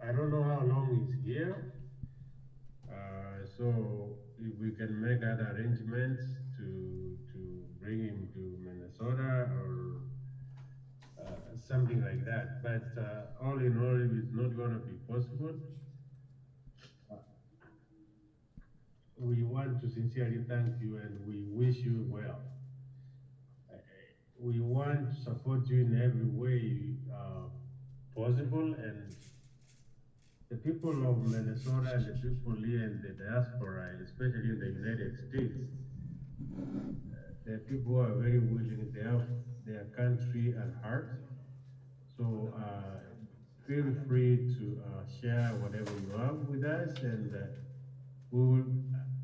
I don't know how long he's here. So if we can make other arrangements to bring him to Minnesota or something like that. But all in all, if it's not going to be possible, we want to sincerely thank you and we wish you well. We want to support you in every way possible, and the people of Minnesota and the people here in the diaspora, especially in the United States, the people are very willing. They have their country at heart. So feel free to share whatever you have with us, and we will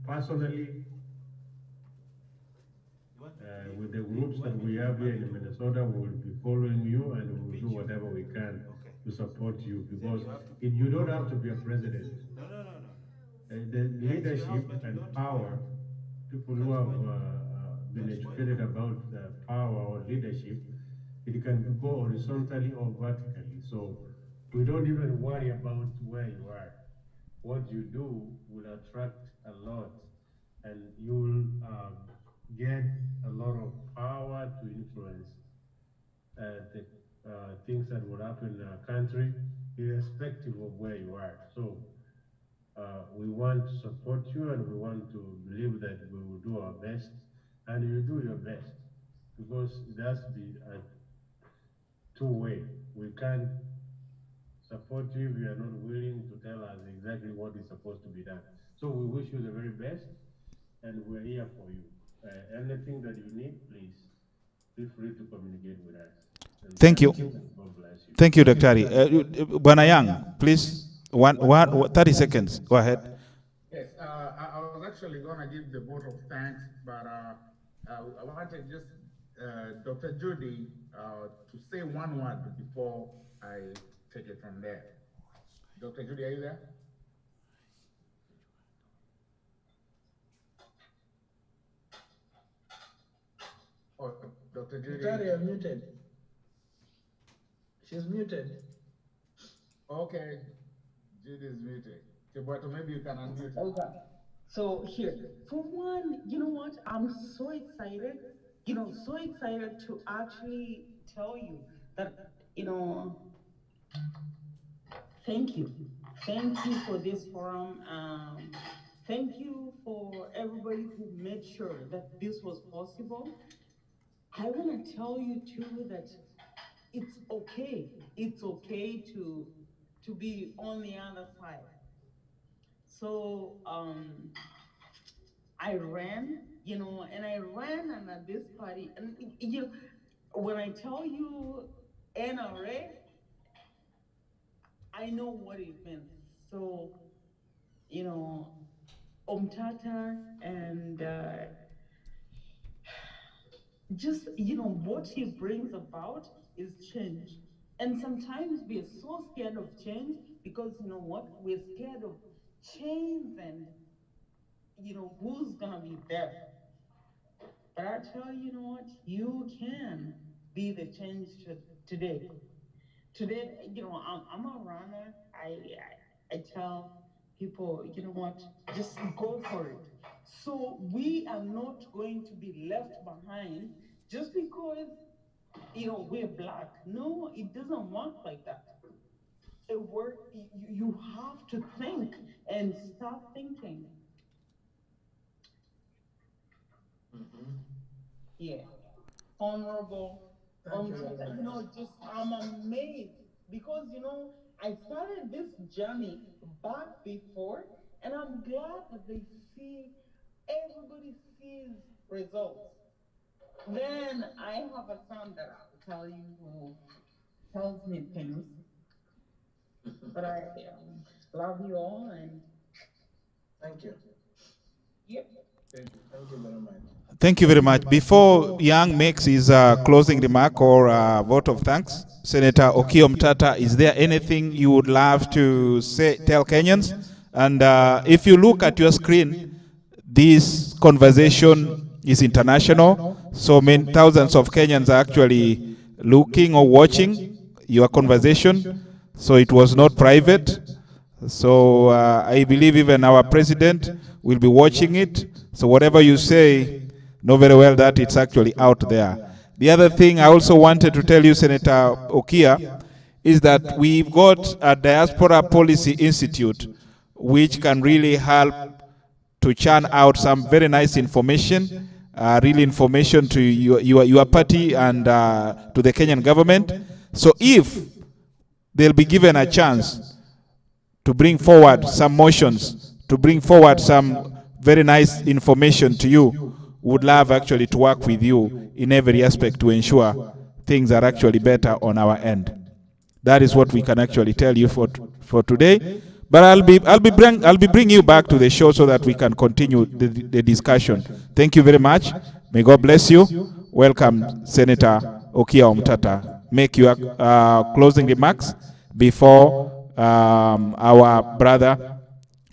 personally, with the groups that we have here in Minnesota, we will be following you, and we will do whatever we can to support you, because you don't have to be a president. The leadership and power, people who have been educated about power or leadership, it can go horizontally or vertically. So we don't even worry about where you are. What you do will attract a lot, and you will get a lot of power to influence the things that will happen in our country, irrespective of where you are. So we want to support you, and we want to believe that we will do our best, and you do your best, because it has to be a two-way. We can't support you if you are not willing to tell us exactly what is supposed to be done. So we wish you the very best, and we're here for you. Anything that you need, please feel free to communicate with us. And Thank you. and God bless you. Thank you, Daktari. Bwana Yang, please, 30 seconds. Go ahead. Yes, I was actually going to give the vote of thanks, but I wanted just Dr. Judy to say one word before I take it from there. Dr. Judy, are you there? Oh, Dr. Judy. Victoria, muted. She's muted. Okay, Judy is muted. But maybe you can unmute her. Okay. So here, for one, you know what? I'm so excited. So excited to actually tell you that, thank you. Thank you for this forum. Thank you for everybody who made sure that this was possible. I want to tell you too that it's okay. It's okay to be on the other side. So I ran, and I ran and at this party, and when I tell you NRA, I know what it means. So, Omutatah and just what he brings about is change. And sometimes we are so scared of change because you know what? We're scared of change and who's gonna be there. But I tell you, what? You can be the change today. Today, I'm a runner. I tell people, what? Just go for it. So we are not going to be left behind just because we're black. No, it doesn't work like that. You have to think and start thinking. Yeah. Honorable. Thank you very much. Just I'm amazed because I started this journey back before, and I'm glad that everybody sees results. Then I have a son that I'll tell you who tells me things. But I love you all, and Thank you. yep. Thank you very much. Thank you very much. Before Yang makes his closing remark or vote of thanks, Senator Okiya Omutatah, is there anything you would love to tell Kenyans? And if you look at your screen, this conversation is international. So many thousands of Kenyans are actually looking or watching your conversation. So it was not private. So I believe even our president will be watching it. So whatever you say, know very well that it's actually out there. The other thing I also wanted to tell you, Senator Okiya, is that we've got a Diaspora Policy Institute which can really help to churn out some very nice information, real information to your party and to the Kenyan government. So if they'll be given a chance to bring forward some motions, to bring forward some very nice information to you, would love actually to work with you in every aspect to ensure things are actually better on our end. That is what we can actually tell you for today. But I'll be bringing you back to the show so that we can continue the discussion. Thank you very much. May God bless you. Welcome, Senator Okiya Omutatah. Make your closing remarks before our brother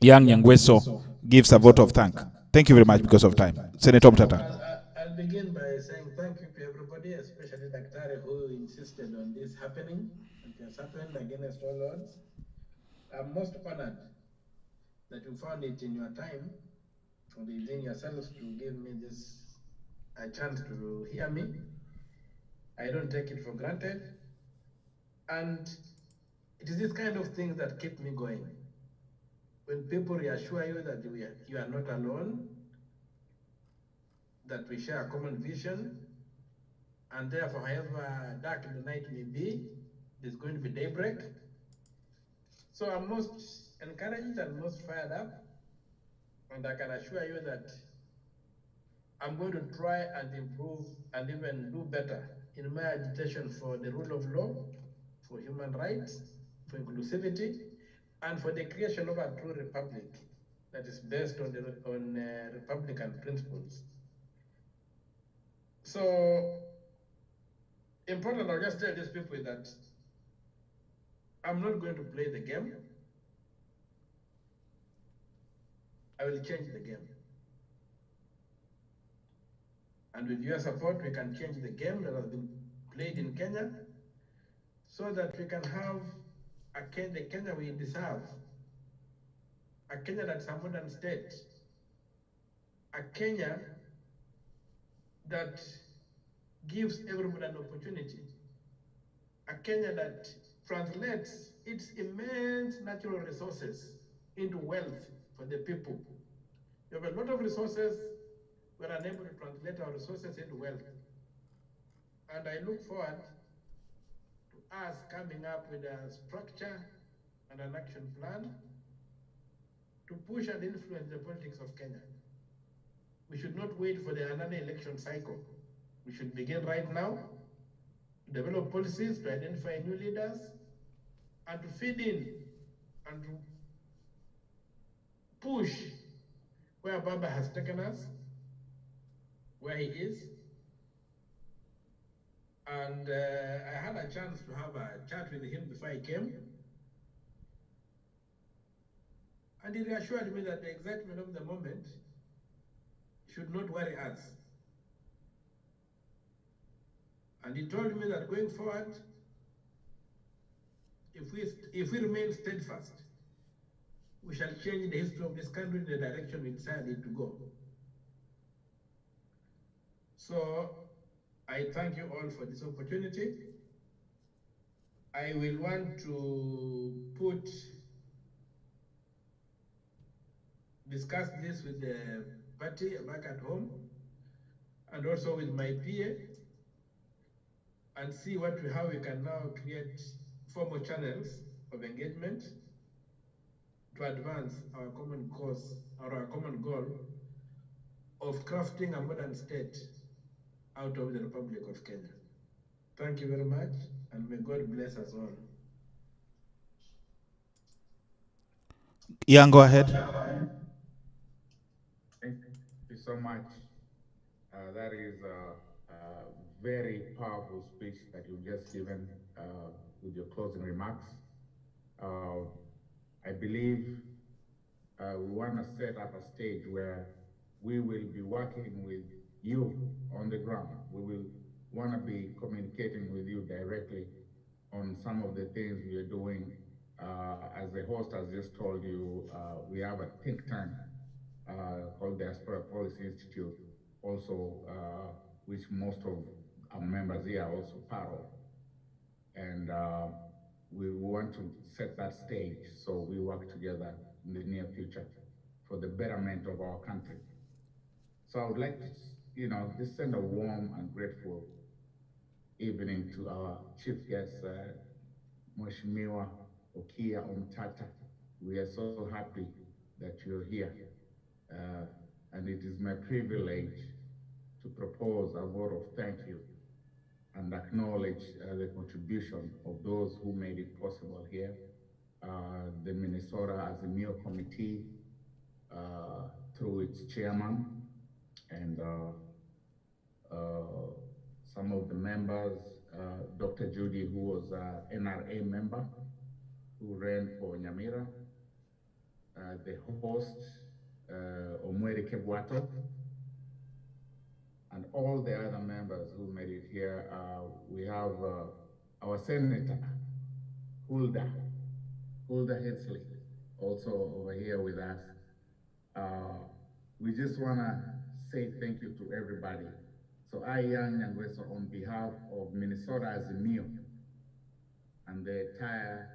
Yang Nyangweso gives a vote of thanks. Thank you very much because of time. Senator Omutatah. I'll begin by saying thank you to everybody, especially Daktari who insisted on this happening. It has happened against all odds. I'm most honored that you found it in your time or within yourselves to give me this a chance to hear me. I don't take it for granted. And it is this kind of things that keep me going. When people reassure you that you are not alone, that we share a common vision, and therefore, however dark the night may be, there's going to be daybreak. So I'm most encouraged and most fired up, and I can assure you that I'm going to try and improve and even do better in my agitation for the rule of law, for human rights, for inclusivity, and for the creation of a true republic that is based on Republican principles. So important, I'll just tell these people that I'm not going to play the game. I will change the game. And with your support, we can change the game that has been played in Kenya so that we can have the Kenya we deserve. A Kenya that's a modern state. A Kenya that gives everyone an opportunity. A Kenya that translates its immense natural resources into wealth for the people. We have a lot of resources. We're unable to translate our resources into wealth. And I look forward to us coming up with a structure and an action plan to push and influence the politics of Kenya. We should not wait for another election cycle. We should begin right now to develop policies, to identify new leaders, and to feed in and to push where Baba has taken us, where he is. And I had a chance to have a chat with him before I came. And he reassured me that the excitement of the moment should not worry us. And he told me that going forward, if we remain steadfast, we shall change the history of this country in the direction we decided it to go. So I thank you all for this opportunity. I will want to discuss this with the party back at home and also with my PA and see how we can now create formal channels of engagement to advance our common cause or our common goal of crafting a modern state out of the Republic of Kenya. Thank you very much, and may God bless us all. Ian, go ahead. Thank you so much. That is a very powerful speech that you've just given with your closing remarks. I believe we want to set up a stage where we will be working with you on the ground. We will want to be communicating with you directly on some of the things we are doing. As the host has just told you, we have a think tank called Diaspora Policy Institute, also, which most of our members here are also part of. And we want to set that stage so we work together in the near future for the betterment of our country. So I would like to, just send a warm and grateful evening to our chief guest, Mheshimiwa Okiya Omutatah. We are so happy that you're here. And it is my privilege to propose a vote of thank you and acknowledge the contribution of those who made it possible here. The Minnesota Azimio Committee, through its chairman, and some of the members, Dr. Judy, who was an NRA member, who ran for Nyamira, the host, Omweri Kebwato, and all the other members who made it here. We have our Senator, Hulda Hensley, also over here with us. We just want to say thank you to everybody. So I, Young and Weso, on behalf of Minnesota Azimio and the entire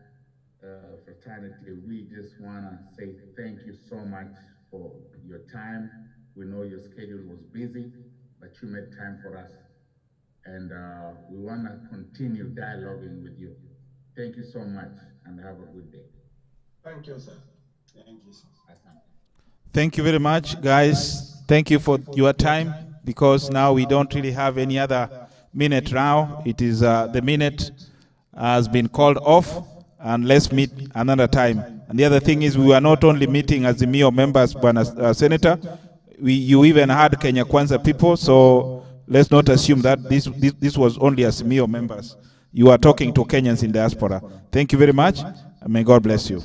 fraternity, we just want to say thank you so much for your time. We know your schedule was busy, but you made time for us. And we want to continue dialoguing with you. Thank you so much, and have a good day. Thank you, sir. Thank you, sir. Thank you very much, guys. Thank you for your time. because now we don't really have any other minute now. It is the minute has been called off, and let's meet another time. And the other thing is, we were not only meeting as the Mio members, but Senator, you even had Kenya Kwanza people, so let's not assume that this was only as Mio members. You are talking to Kenyans in diaspora. Thank you very much, and may God bless you.